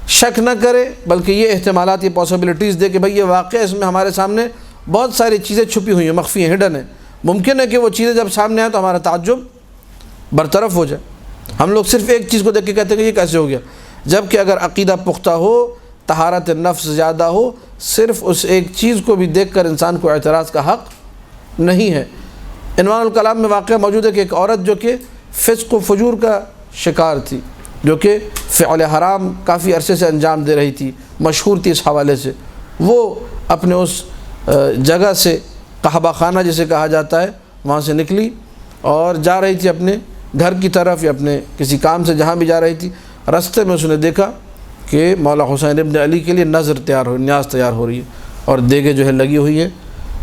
[SPEAKER 1] شک نہ کرے، بلکہ یہ احتمالات، یہ پاسبلٹیز دے کہ بھئی یہ واقعہ، اس میں ہمارے سامنے بہت ساری چیزیں چھپی ہوئی ہیں، مخفی ہیں، ہڈن ہیں۔ ممکن ہے کہ وہ چیزیں جب سامنے آئیں تو ہمارا تعجب برطرف ہو جائے، ہم لوگ صرف ایک چیز کو دیکھ کے کہتے ہیں کہ یہ کیسے ہو گیا، جبکہ اگر عقیدہ پختہ ہو، طہارت نفس زیادہ ہو، صرف اس ایک چیز کو بھی دیکھ کر انسان کو اعتراض کا حق نہیں ہے۔ عنوان الکلام میں واقعہ موجود ہے کہ ایک عورت جو کہ فسق و فجور کا شکار تھی، جو کہ فعل حرام کافی عرصے سے انجام دے رہی تھی، مشہور تھی اس حوالے سے، وہ اپنے اس جگہ سے، قحبہ خانہ جسے کہا جاتا ہے، وہاں سے نکلی اور جا رہی تھی اپنے گھر کی طرف یا اپنے کسی کام سے جہاں بھی جا رہی تھی۔ راستے میں اس نے دیکھا کہ مولا حسین ابن علی کے لیے نظر تیار ہو، نیاز تیار ہو رہی ہے اور دیگیں جو ہے لگی ہوئی ہیں۔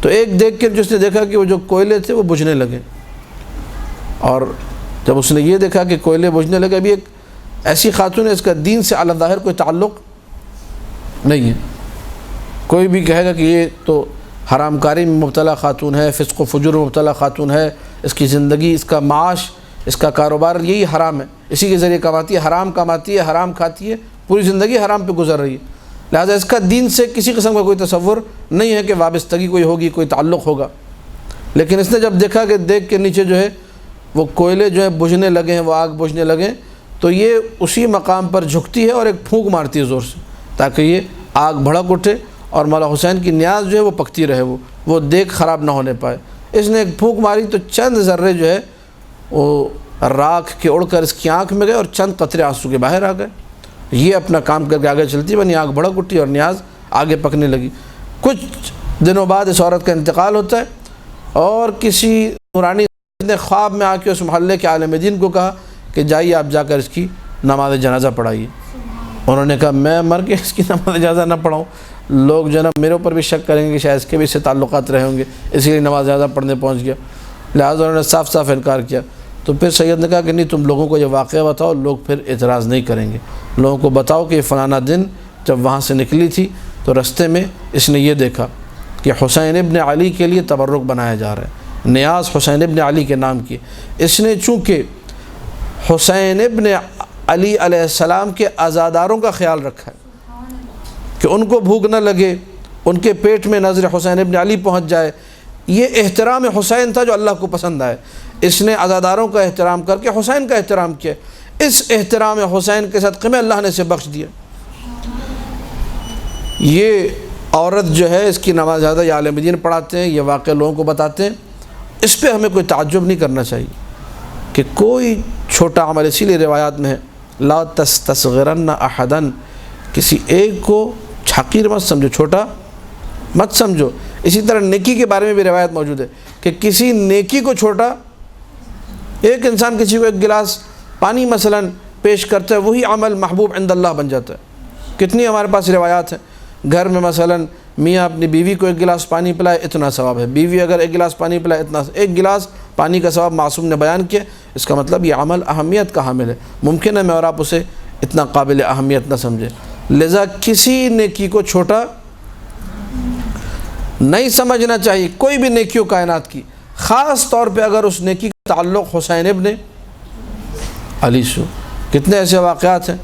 [SPEAKER 1] تو ایک دیکھ کے جس نے دیکھا کہ وہ جو کوئلے تھے وہ بجھنے لگے، اور جب اس نے یہ دیکھا کہ کوئلے بجھنے لگے، ابھی ایک ایسی خاتون ہے اس کا دین سے اعلیٰ ظاہر کوئی تعلق نہیں ہے، کوئی بھی کہے گا کہ یہ تو حرام کاری میں مبتلا خاتون ہے، فسق و فجور میں مبتلا خاتون ہے، اس کی زندگی، اس کا معاش، اس کا کاروبار یہی حرام ہے، اسی کے ذریعے کماتی ہے، حرام کھاتی ہے، پوری زندگی حرام پہ گزر رہی ہے، لہٰذا اس کا دین سے کسی قسم کا کوئی تصور نہیں ہے کہ وابستگی کوئی ہوگی، کوئی تعلق ہوگا۔ لیکن اس نے جب دیکھا کہ دیکھ کے نیچے جو ہے وہ کوئلے جو ہیں بجھنے لگے ہیں، وہ آگ بجھنے لگے، تو یہ اسی مقام پر جھکتی ہے اور ایک پھونک مارتی ہے زور سے، تاکہ یہ آگ بھڑک اٹھے اور مولا حسین کی نیاز جو ہے وہ پکتی رہے، وہ دیکھ خراب نہ ہونے پائے۔ اس نے ایک پھونک ماری تو چند ذرے جو ہے وہ راکھ کے اڑ کر اس کی آنکھ میں گئے اور چند قطرے آنسو کے باہر آ گئے۔ یہ اپنا کام کر کے آگے چلتی بنی، آگ بھڑک اٹھی اور نیاز آگے پکنے لگی۔ کچھ دنوں بعد اس عورت کا انتقال ہوتا ہے اور کسی نورانی نے خواب میں آ کے اس محلے کے عالم دین کو کہا کہ جائیے آپ جا کر اس کی نماز جنازہ پڑھائیے۔ انہوں نے کہا میں مر کے اس کی نماز جنازہ نہ پڑھاؤں، لوگ جو ہے نا میرے اوپر بھی شک کریں گے کہ شاید اس کے بھی اس سے تعلقات رہے ہوں گے، اسی لیے نماز جنازہ پڑھنے پہنچ گیا۔ لہٰذا انہوں نے صاف صاف انکار کیا۔ تو پھر سید نے کہا کہ نہیں، تم لوگوں کو یہ واقعہ بتاؤ، لوگ پھر اعتراض نہیں کریں گے، لوگوں کو بتاؤ کہ فلانا دن جب وہاں سے نکلی تھی تو رستے میں اس نے یہ دیکھا کہ حسین ابن علی کے لیے تبرک بنایا جا رہا ہے، نیاز حسین ابن علی کے نام کی۔ اس نے چونکہ حسین ابن علی علیہ السلام کے عزاداروں کا خیال رکھا ہے کہ ان کو بھوک نہ لگے، ان کے پیٹ میں نظر حسین ابن علی پہنچ جائے، یہ احترام حسین تھا جو اللہ کو پسند آئے۔ اس نے عزاداروں کا احترام کر کے حسین کا احترام کیا، اس احترام حسین کے صدقے میں اللہ نے اسے بخش دیا۔ یہ عورت جو ہے اس کی نماز زیادہ یہ عالم دین پڑھاتے ہیں، یہ واقعہ لوگوں کو بتاتے ہیں، اس پہ ہمیں کوئی تعجب نہیں کرنا چاہیے کہ کوئی چھوٹا عمل، اسی لیے روایات میں ہے لا تستصغرن احدا، کسی ایک کو حقیر مت سمجھو، چھوٹا مت سمجھو۔ اسی طرح نیکی کے بارے میں بھی روایت موجود ہے کہ کسی نیکی کو چھوٹا، ایک انسان کسی کو ایک گلاس پانی مثلا پیش کرتا ہے، وہی عمل محبوب عند اللہ بن جاتا ہے۔ کتنی ہمارے پاس روایات ہیں، گھر میں مثلا میاں اپنی بیوی کو ایک گلاس پانی پلائے اتنا ثواب ہے، بیوی اگر ایک گلاس پانی پلائے اتنا، ایک گلاس پانی کا ثواب معصوم نے بیان کیا، اس کا مطلب یہ عمل اہمیت کا حامل ہے۔ ممکن ہے میں اور آپ اسے اتنا قابل اہمیت نہ سمجھے، لذا کسی نیکی کو چھوٹا نہیں سمجھنا چاہیے، کوئی بھی نیکی ہو کائنات کی، خاص طور پہ اگر اس نیکی کا تعلق حسین ابن علی سے۔ کتنے ایسے واقعات ہیں،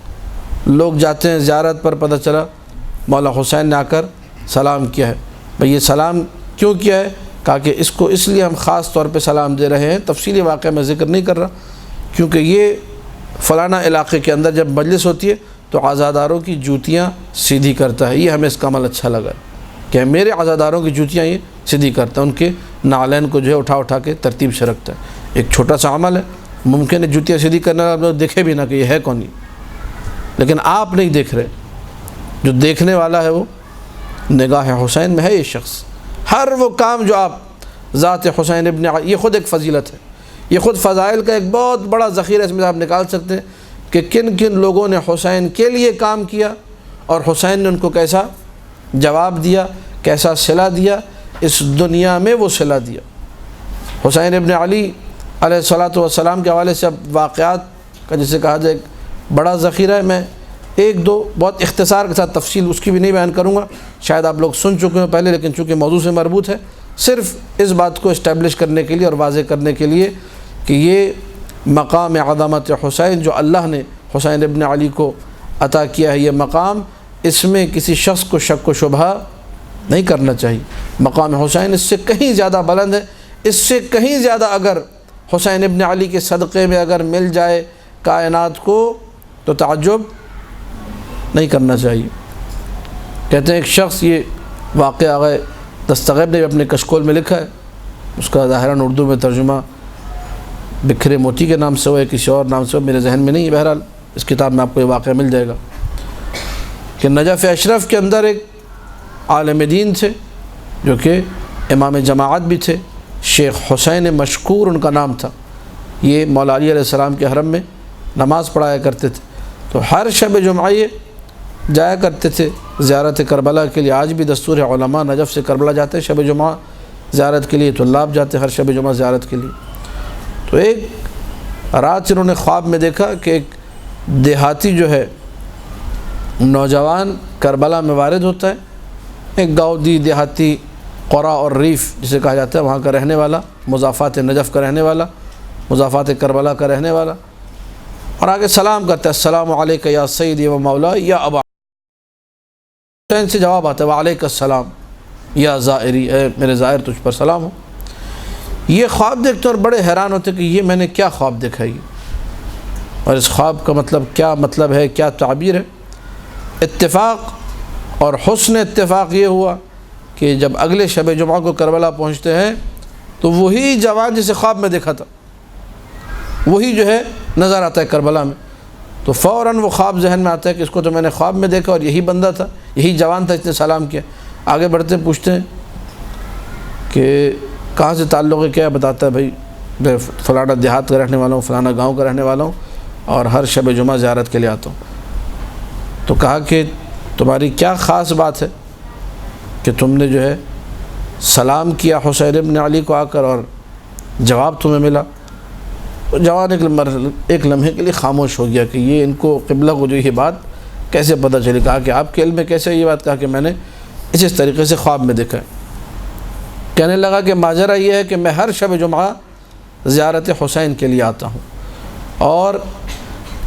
[SPEAKER 1] لوگ جاتے ہیں زیارت پر، پتہ چلا مولا حسین نے آ کر سلام کیا ہے۔ بھئی یہ سلام کیوں کیا ہے؟ کہا کہ اس کو اس لیے ہم خاص طور پہ سلام دے رہے ہیں، تفصیلی واقعہ میں ذکر نہیں کر رہا، کیونکہ یہ فلانا علاقے کے اندر جب مجلس ہوتی ہے تو عزاداروں کی جوتیاں سیدھی کرتا ہے، یہ ہمیں اس کا عمل اچھا لگا کہ میرے عزاداروں کی جوتیاں یہ سیدھی کرتا ہے، ان کے نعلین کو جو ہے اٹھا اٹھا کے ترتیب سے رکھتا ہے۔ ایک چھوٹا سا عمل ہے، ممکن ہے جوتیاں سیدھی کرنے والا لوگ دیکھے بھی نہ کہ یہ ہے کون، لیکن آپ نہیں دیکھ رہے، جو دیکھنے والا ہے وہ نگاہ حسین میں ہے یہ شخص۔ ہر وہ کام جو آپ ذات حسین ابن علی، یہ خود ایک فضیلت ہے، یہ خود فضائل کا ایک بہت بڑا ذخیرہ اس میں آپ نکال سکتے ہیں کہ کن کن لوگوں نے حسین کے لیے کام کیا اور حسین نے ان کو کیسا جواب دیا، کیسا صلہ دیا، اس دنیا میں وہ صلہ دیا۔ حسین ابن علی علیہ السلام کے حوالے سے اب واقعات کا جسے کہا جائے ایک بڑا ذخیرہ ہے، میں ایک دو بہت اختصار کے ساتھ تفصیل اس کی بھی نہیں بیان کروں گا، شاید آپ لوگ سن چکے ہیں پہلے، لیکن چونکہ موضوع سے مربوط ہے، صرف اس بات کو اسٹیبلش کرنے کے لیے اور واضح کرنے کے لیے کہ یہ مقام عظمت حسین جو اللہ نے حسین ابن علی کو عطا کیا ہے، یہ مقام، اس میں کسی شخص کو شک و شبہ نہیں کرنا چاہیے۔ مقام حسین اس سے کہیں زیادہ بلند ہے، اس سے کہیں زیادہ اگر حسین ابن علی کے صدقے میں اگر مل جائے کائنات کو تو تعجب نہیں کرنا چاہیے۔ کہتے ہیں ایک شخص، یہ واقعہ آغا دستغیب نے اپنے کشکول میں لکھا ہے، اس کا ظاہراً اردو میں ترجمہ بکھرے موتی کے نام سے ہو یا کسی اور نام سے ہو، میرے ذہن میں نہیں ہے، بہرحال اس کتاب میں آپ کو یہ واقعہ مل جائے گا کہ نجف اشرف کے اندر ایک عالم دین تھے جو کہ امام جماعت بھی تھے، شیخ حسین مشکور ان کا نام تھا۔ یہ مولا علی علیہ السلام کے حرم میں نماز پڑھایا کرتے تھے، تو ہر شب جمعہ یہ جایا کرتے تھے زیارت کربلا کے لیے۔ آج بھی دستور ہے، علماء نجف سے کربلا جاتے ہیں شب جمعہ زیارت کے لیے، طلاب جاتے ہیں ہر شب جمعہ زیارت کے لیے۔ تو ایک رات انہوں نے خواب میں دیکھا کہ ایک دیہاتی جو ہے نوجوان کربلا میں وارد ہوتا ہے، ایک گاؤدی دیہاتی قرا اور ریف جسے کہا جاتا ہے، وہاں کا رہنے والا، مضافات نجف کا رہنے والا، مضافات کربلا کا رہنے والا، اور آگے سلام کرتا ہے، السلام علیکہ یا سیدی و مولا یا ابا۔ حسین سے جواب آتا ہے وعلیکہ السلام یا زائری، اے میرے زائر تجھ پر سلام ہو۔ یہ خواب دیکھتے اور بڑے حیران ہوتے کہ یہ میں نے کیا خواب دیکھا، یہ اور اس خواب کا مطلب کیا مطلب ہے، کیا تعبیر ہے۔ اتفاق اور حسن اتفاق یہ ہوا کہ جب اگلے شب جمعہ کو کربلا پہنچتے ہیں تو وہی جوان جسے خواب میں دیکھا تھا وہی جو ہے نظر آتا ہے کربلا میں، تو فوراً وہ خواب ذہن میں آتا ہے کہ اس کو تو میں نے خواب میں دیکھا اور یہی بندہ تھا، یہی جوان تھا، اس نے سلام کیا۔ آگے بڑھتے پوچھتے ہیں کہ کہاں سے تعلق ہے، کیا بتاتا ہے بھائی میں فلانا دیہات کا رہنے والا ہوں، فلانا گاؤں کا رہنے والا ہوں اور ہر شب جمعہ زیارت کے لیے آتا ہوں۔ تو کہا کہ تمہاری کیا خاص بات ہے کہ تم نے جو ہے سلام کیا حسین ابن علی کو آ کر اور جواب تمہیں ملا؟ جوان ایک لمحے کے لیے خاموش ہو گیا کہ یہ ان کو قبلہ کو جو یہ بات کیسے پتہ چلی۔ کہا کہ آپ کے علم میں کیسے یہ بات؟ کہا کہ میں نے اس طریقے سے خواب میں دیکھا ہے۔ کہنے لگا کہ ماجرا یہ ہے کہ میں ہر شب جمعہ زیارت حسین کے لیے آتا ہوں، اور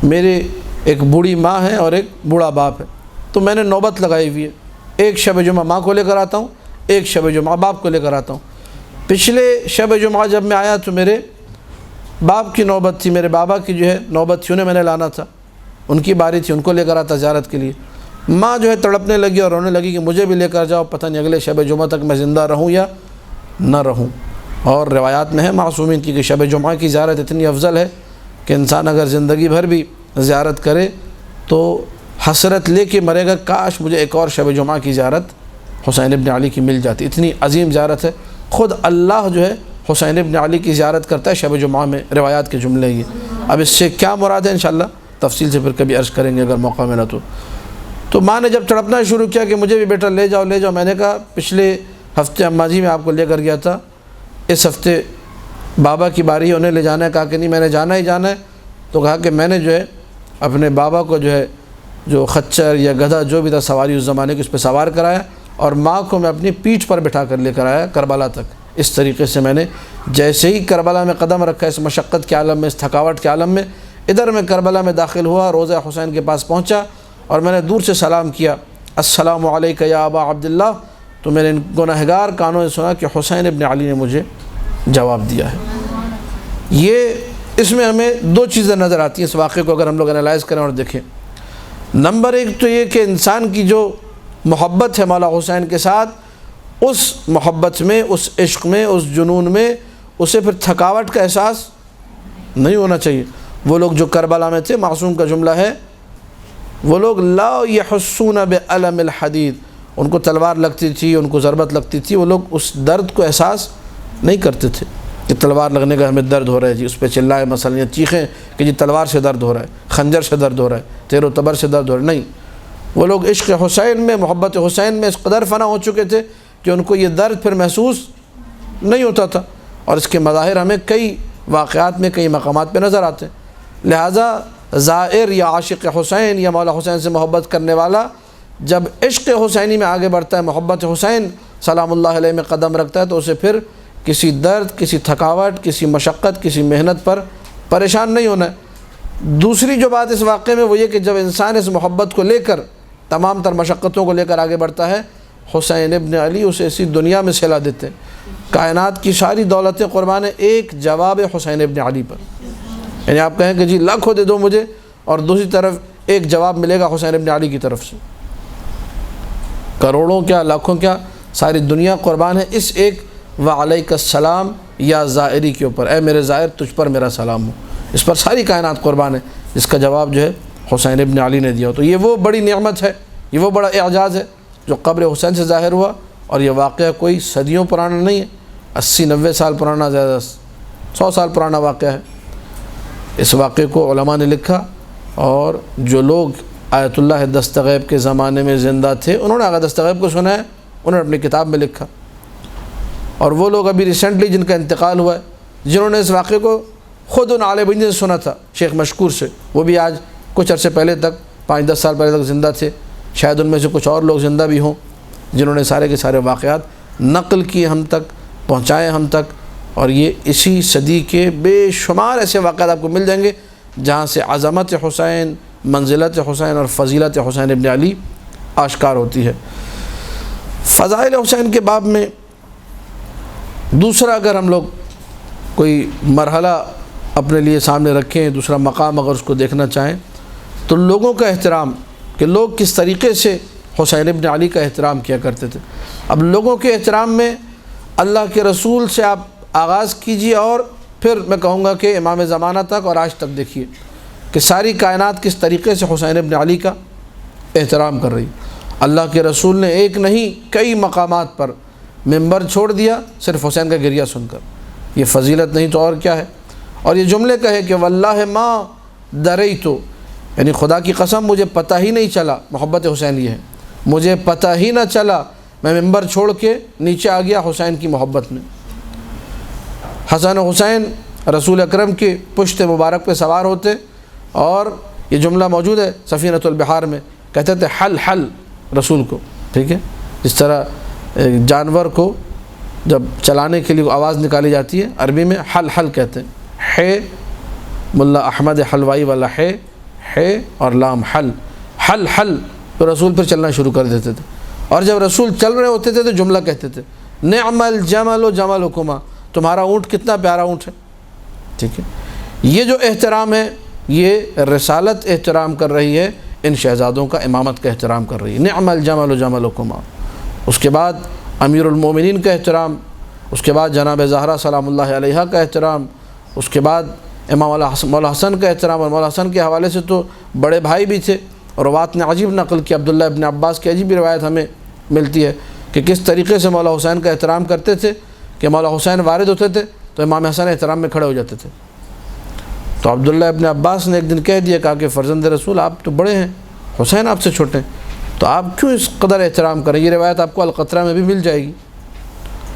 [SPEAKER 1] میری ایک بوڑھی ماں ہے اور ایک بوڑھا باپ ہے، تو میں نے نوبت لگائی ہوئی ہے، ایک شب جمعہ ماں کو لے کر آتا ہوں، ایک شب جمعہ باپ کو لے کر آتا ہوں۔ پچھلے شب جمعہ جب میں آیا تو میرے باپ کی نوبت تھی، میرے بابا کی جو ہے نوبت تھی، انہیں میں نے لانا تھا، ان کی باری تھی، ان کو لے کر آتا زیارت کے لیے۔ ماں جو ہے تڑپنے لگی اور رونے لگی کہ مجھے بھی لے کر جاؤ، پتہ نہیں اگلے شب جمعہ تک میں زندہ رہوں یا نہ رہوں۔ اور روایات میں ہے معصومین کی کہ شب جمعہ کی زیارت اتنی افضل ہے کہ انسان اگر زندگی بھر بھی زیارت کرے تو حسرت لے کے مرے گا، کاش مجھے ایک اور شب جمعہ کی زیارت حسین ابن علی کی مل جاتی، اتنی عظیم زیارت ہے۔ خود اللہ جو ہے حسین ابن علی کی زیارت کرتا ہے شب جمعہ میں، روایات کے جملے یہ۔ اب اس سے کیا مراد ہے انشاءاللہ تفصیل سے پھر کبھی عرض کریں گے اگر موقع ملا تو ماں نے جب تڑپنا شروع کیا کہ مجھے بھی بیٹا لے جاؤ لے جاؤ، میں نے کہا پچھلے ہفتے اماں جی میں آپ کو لے کر گیا تھا، اس ہفتے بابا کی باری ہے، انہیں لے جانا ہے۔ کہا کہ نہیں میں نے جانا ہی جانا ہے۔ تو کہا کہ میں نے جو ہے اپنے بابا کو جو ہے جو خچر یا گدھا جو بھی تھا سواری اس زمانے کی، اس پہ سوار کرایا اور ماں کو میں اپنی پیٹھ پر بٹھا کر لے کر آیا کربلا تک۔ اس طریقے سے میں نے جیسے ہی کربلا میں قدم رکھا، اس مشقت کے عالم میں، اس تھکاوٹ کے عالم میں، ادھر میں کربلا میں داخل ہوا، روضہ حسین کے پاس پہنچا اور میں نے دور سے سلام کیا، السلام علیکہ یا ابا عبداللہ، تو میں نے گنہگار کانوں سے سنا کہ حسین ابن علی نے مجھے جواب دیا ہے۔ یہ اس میں ہمیں دو چیزیں نظر آتی ہیں اس واقعے کو اگر ہم لوگ انالائز کریں اور دیکھیں۔ نمبر ایک تو یہ کہ انسان کی جو محبت ہے مولا حسین کے ساتھ، اس محبت میں، اس عشق میں، اس جنون میں اسے پھر تھکاوٹ کا احساس نہیں ہونا چاہیے۔ وہ لوگ جو کربلا میں تھے، معصوم کا جملہ ہے، وہ لوگ لا یحسون بعلم الحدید، ان کو تلوار لگتی تھی، ان کو ضربت لگتی تھی، وہ لوگ اس درد کو احساس نہیں کرتے تھے کہ تلوار لگنے کا ہمیں درد ہو رہا ہے جی، اس پہ چلائے مثلا یا چیخیں کہ جی تلوار سے درد ہو رہا ہے، خنجر سے درد ہو رہا ہے، تیر و تبر سے درد ہو رہا ہے، نہیں۔ وہ لوگ عشق حسین میں، محبت حسین میں اس قدر فنا ہو چکے تھے کہ ان کو یہ درد پھر محسوس نہیں ہوتا تھا، اور اس کے مظاہر ہمیں کئی واقعات میں، کئی مقامات پہ نظر آتے ہیں۔ لہٰذا زائر یا عاشق حسین یا مولا حسین سے محبت کرنے والا جب عشق حسینی میں آگے بڑھتا ہے، محبت حسین سلام اللہ علیہ میں قدم رکھتا ہے، تو اسے پھر کسی درد، کسی تھکاوٹ، کسی مشقت، کسی محنت پر پریشان نہیں ہونا ہے۔ دوسری جو بات اس واقعے میں وہ یہ کہ جب انسان اس محبت کو لے کر، تمام تر مشقتوں کو لے کر آگے بڑھتا ہے، حسین ابن علی اسے اسی دنیا میں سلا دیتے ہیں۔ کائنات کی ساری دولتیں قربان ہیں ایک جواب حسین ابن علی پر، یعنی آپ کہیں کہ جی لاکھوں دے دو مجھے، اور دوسری طرف ایک جواب ملے گا حسین ابن علی کی طرف سے، کروڑوں کیا لاکھوں کیا ساری دنیا قربان ہے اس ایک وعلیک السلام یا زائری کے اوپر، اے میرے زائر تجھ پر میرا سلام ہو، اس پر ساری کائنات قربان ہے، جس کا جواب جو ہے حسین ابن علی نے دیا۔ تو یہ وہ بڑی نعمت ہے، یہ وہ بڑا اعجاز ہے جو قبر حسین سے ظاہر ہوا، اور یہ واقعہ کوئی صدیوں پرانا نہیں ہے، 80-90 سال پرانا، زیادہ 100 سال پرانا واقعہ ہے۔ اس واقعے کو علماء نے لکھا، اور جو لوگ آیت اللہ دستغیب کے زمانے میں زندہ تھے انہوں نے آغا دستغیب کو سنا ہے، انہوں نے اپنی کتاب میں لکھا، اور وہ لوگ ابھی ریسنٹلی جن کا انتقال ہوا ہے، جنہوں نے اس واقعے کو خود ان عالم دین سے سنا تھا، شیخ مشکور سے، وہ بھی آج کچھ عرصے پہلے تک 5-10 سال پہلے تک زندہ تھے، شاید ان میں سے کچھ اور لوگ زندہ بھی ہوں جنہوں نے سارے کے سارے واقعات نقل کیے ہم تک، پہنچائے ہم تک، اور یہ اسی صدی کے بے شمار ایسے واقعات آپ کو مل جائیں گے جہاں سے عظمت حسین، منزلت حسین اور فضیلت حسین ابن علی آشکار ہوتی ہے۔ فضائل حسین کے باب میں دوسرا اگر ہم لوگ کوئی مرحلہ اپنے لیے سامنے رکھیں، دوسرا مقام اگر اس کو دیکھنا چاہیں، تو لوگوں کا احترام، کہ لوگ کس طریقے سے حسین ابن علی کا احترام کیا کرتے تھے۔ اب لوگوں کے احترام میں اللہ کے رسول سے آپ آغاز کیجیے، اور پھر میں کہوں گا کہ امام زمانہ تک اور آج تک دیکھیے کہ ساری کائنات کس طریقے سے حسین ابن علی کا احترام کر رہی۔ اللہ کے رسول نے ایک نہیں کئی مقامات پر منبر چھوڑ دیا صرف حسین کا گریہ سن کر، یہ فضیلت نہیں تو اور کیا ہے؟ اور یہ جملے کہے کہ واللہ ما دریتو، یعنی خدا کی قسم مجھے پتہ ہی نہیں چلا، محبت حسین یہ ہے، مجھے پتہ ہی نہ چلا، میں منبر چھوڑ کے نیچے آ گیا حسین کی محبت میں۔ حسن و حسین رسول اکرم کے پشت مبارک پہ سوار ہوتے، اور یہ جملہ موجود ہے سفینۃ البحار میں، کہتے تھے حل حل رسول کو، ٹھیک ہے، جس طرح جانور کو جب چلانے کے لیے آواز نکالی جاتی ہے عربی میں حل حل کہتے ہیں. ہے ملا احمد حلوائی والا ہے اور لام حل حل حل. تو رسول پھر چلنا شروع کر دیتے تھے, اور جب رسول چل رہے ہوتے تھے تو جملہ کہتے تھے نعم الجمل و جملکما, تمہارا اونٹ کتنا پیارا اونٹ ہے. ٹھیک ہے, یہ جو احترام ہے یہ رسالت احترام کر رہی ہے, ان شہزادوں کا امامت کا احترام کر رہی ہے. نعم الجمل و جملکما. اس کے بعد امیر المومنین کا احترام, اس کے بعد جناب زہرا سلام اللہ علیہا کا احترام, اس کے بعد امام مولا حسن کا احترام. اور مولا حسن کے حوالے سے تو بڑے بھائی بھی تھے, روات نے عجیب نقل کی, عبداللہ ابن عباس کی عجیب روایت ہمیں ملتی ہے کہ کس طریقے سے مولا حسین کا احترام کرتے تھے کہ مولا حسین وارد ہوتے تھے تو امام حسن احترام میں کھڑے ہو جاتے تھے. تو عبداللہ ابن عباس نے ایک دن کہہ دیا, کہا کہ فرزند رسول آپ تو بڑے ہیں, حسین آپ سے چھوٹے ہیں, تو آپ کیوں اس قدر احترام کریں. یہ روایت آپ کو القطرہ میں بھی مل جائے گی.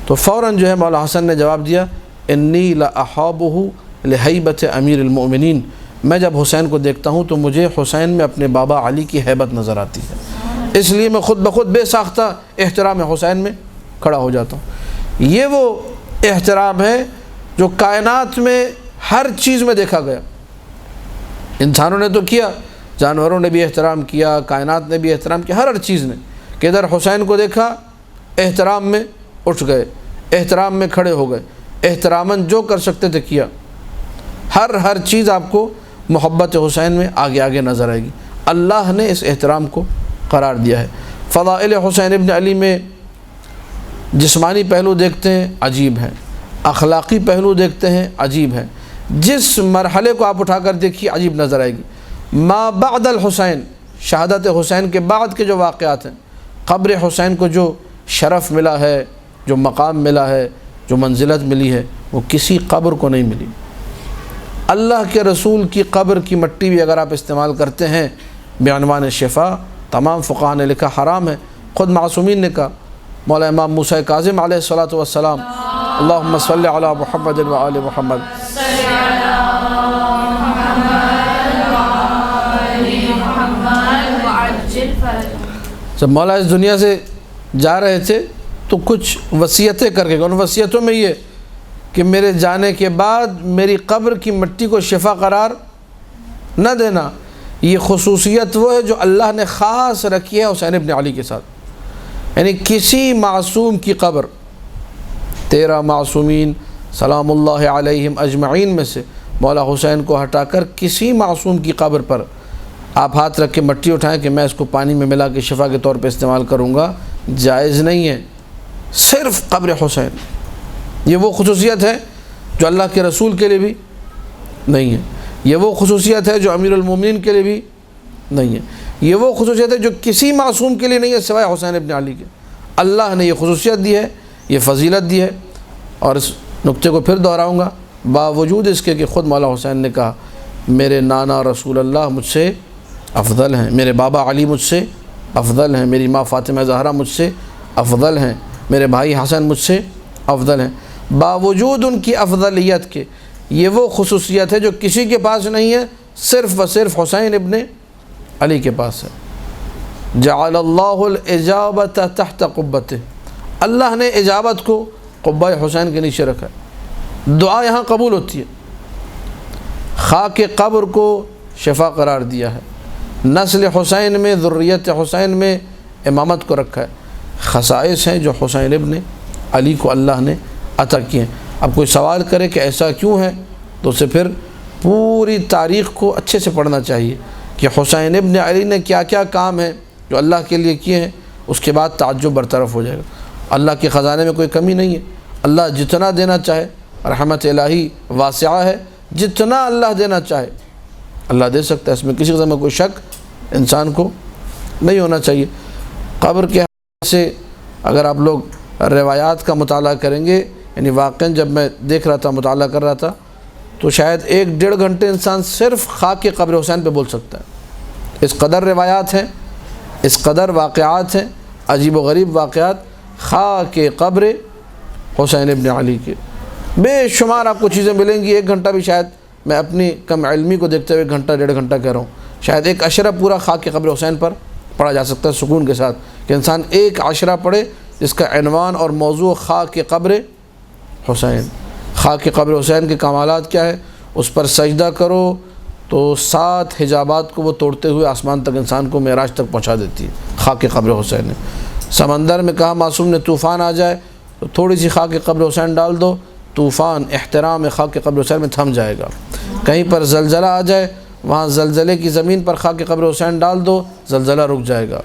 [SPEAKER 1] تو فوراً جو ہے مولا حسن نے جواب دیا انی لاحابہ لہیبت امیر المؤمنین, میں جب حسین کو دیکھتا ہوں تو مجھے حسین میں اپنے بابا علی کی ہیبت نظر آتی ہے, اس لیے میں خود بخود بے ساختہ احترام حسین میں کھڑا ہو جاتا ہوں. یہ وہ احترام ہے جو کائنات میں ہر چیز میں دیکھا گیا. انسانوں نے تو کیا, جانوروں نے بھی احترام کیا, کائنات نے بھی احترام کیا, ہر چیز نے, کہ ادھر حسین کو دیکھا احترام میں اٹھ گئے, احترام میں کھڑے ہو گئے, احتراماً جو کر سکتے تھے کیا. ہر چیز آپ کو محبت حسین میں آگے آگے نظر آئے گی. اللہ نے اس احترام کو قرار دیا ہے. فضائل حسین ابن علی میں جسمانی پہلو دیکھتے ہیں عجیب ہے, اخلاقی پہلو دیکھتے ہیں عجیب ہے. جس مرحلے کو آپ اٹھا کر دیکھیے عجیب نظر آئے گی. ما بعد الحسین, شہادت حسین کے بعد کے جو واقعات ہیں, قبر حسین کو جو شرف ملا ہے, جو مقام ملا ہے, جو منزلت ملی ہے, وہ کسی قبر کو نہیں ملی. اللہ کے رسول کی قبر کی مٹی بھی اگر آپ استعمال کرتے ہیں بعنوان شفا, تمام فقہاء نے لکھا حرام ہے. خود معصومین نے کہا, مولا امام موسیٰ کاظم علیہ الصلاۃ والسلام, اللہم صلی علی محمد و آل محمد, جب مولا اس دنیا سے جا رہے تھے تو کچھ وصیتیں کر کے, ان وصیتوں میں یہ کہ میرے جانے کے بعد میری قبر کی مٹی کو شفا قرار نہ دینا. یہ خصوصیت وہ ہے جو اللہ نے خاص رکھی ہے حسین ابن علی کے ساتھ. یعنی کسی معصوم کی قبر, 13 معصومین سلام اللہ علیہم اجمعین میں سے مولا حسین کو ہٹا کر کسی معصوم کی قبر پر آپ ہاتھ رکھ کے مٹی اٹھائیں کہ میں اس کو پانی میں ملا کے شفا کے طور پہ استعمال کروں گا, جائز نہیں ہے. صرف قبر حسین, یہ وہ خصوصیت ہے جو اللہ کے رسول کے لیے بھی نہیں ہے, یہ وہ خصوصیت ہے جو امیر المومنین کے لیے بھی نہیں ہے, یہ وہ خصوصیت ہے جو کسی معصوم کے لیے نہیں ہے سوائے حسین ابن علی کے. اللہ نے یہ خصوصیت دی ہے, یہ فضیلت دی ہے. اور اس نقطے کو پھر دہراؤں گا, باوجود اس کے کہ خود مولا حسین نے کہا میرے نانا رسول اللہ مجھ سے افضل ہیں, میرے بابا علی مجھ سے افضل ہیں, میری ماں فاطمہ زہرا مجھ سے افضل ہیں, میرے بھائی حسن مجھ سے افضل ہیں. باوجود ان کی افضلیت کے یہ وہ خصوصیت ہے جو کسی کے پاس نہیں ہے, صرف و صرف حسین ابن علی کے پاس ہے. جعل اللہ الاجابت تحت قبتہ, اللہ نے اجابت کو قبہ حسین کے نیچے رکھا ہے. دعا یہاں قبول ہوتی ہے. خاک قبر کو شفا قرار دیا ہے. نسل حسین میں, ذریت حسین میں امامت کو رکھا ہے. خصائص ہیں جو حسین ابن علی کو اللہ نے عطا کیے ہیں. اب کوئی سوال کرے کہ ایسا کیوں ہے تو اسے پھر پوری تاریخ کو اچھے سے پڑھنا چاہیے کہ حسین ابن علی نے کیا کیا کام ہیں جو اللہ کے لیے کیے ہیں. اس کے بعد تعجب برطرف ہو جائے گا. اللہ کے خزانے میں کوئی کمی نہیں ہے. اللہ جتنا دینا چاہے, رحمت الہی واسعہ ہے, جتنا اللہ دینا چاہے اللہ دے سکتا ہے. اس میں کسی قسم میں کوئی شک انسان کو نہیں ہونا چاہیے. قبر کے حوالے سے اگر آپ لوگ روایات کا مطالعہ کریں گے, یعنی واقعاً جب میں دیکھ رہا تھا, مطالعہ کر رہا تھا, تو شاید 1-1.5 گھنٹے انسان صرف خاک کے قبر حسین پہ بول سکتا ہے. اس قدر روایات ہیں, اس قدر واقعات ہیں, عجیب و غریب واقعات خاک قبر حسین ابن علی کے. بے شمار آپ کو چیزیں ملیں گی. 1 گھنٹہ بھی شاید میں اپنی کم علمی کو دیکھتے ہوئے 1 گھنٹہ 1.5 گھنٹہ کہہ رہا ہوں, شاید 1 عشرہ پورا خاک کے قبر حسین پر پڑھا جا سکتا ہے سکون کے ساتھ, کہ انسان 1 عشرہ پڑھے جس کا عنوان اور موضوع خاک قبر حسین۔ خاک قبر حسین کے کمالات کیا ہے؟ اس پر سجدہ کرو تو 7 حجابات کو وہ توڑتے ہوئے آسمان تک انسان کو معراج تک پہنچا دیتی ہے۔ خاک قبر حسین نے سمندر میں کہا معصوم نے طوفان آ جائے تو تھوڑی سی خاک قبر حسین ڈال دو، طوفان احترام خاک قبر حسین میں تھم جائے گا۔ کہیں پر زلزلہ آ جائے، وہاں زلزلے کی زمین پر خاک قبر حسین ڈال دو، زلزلہ رک جائے گا۔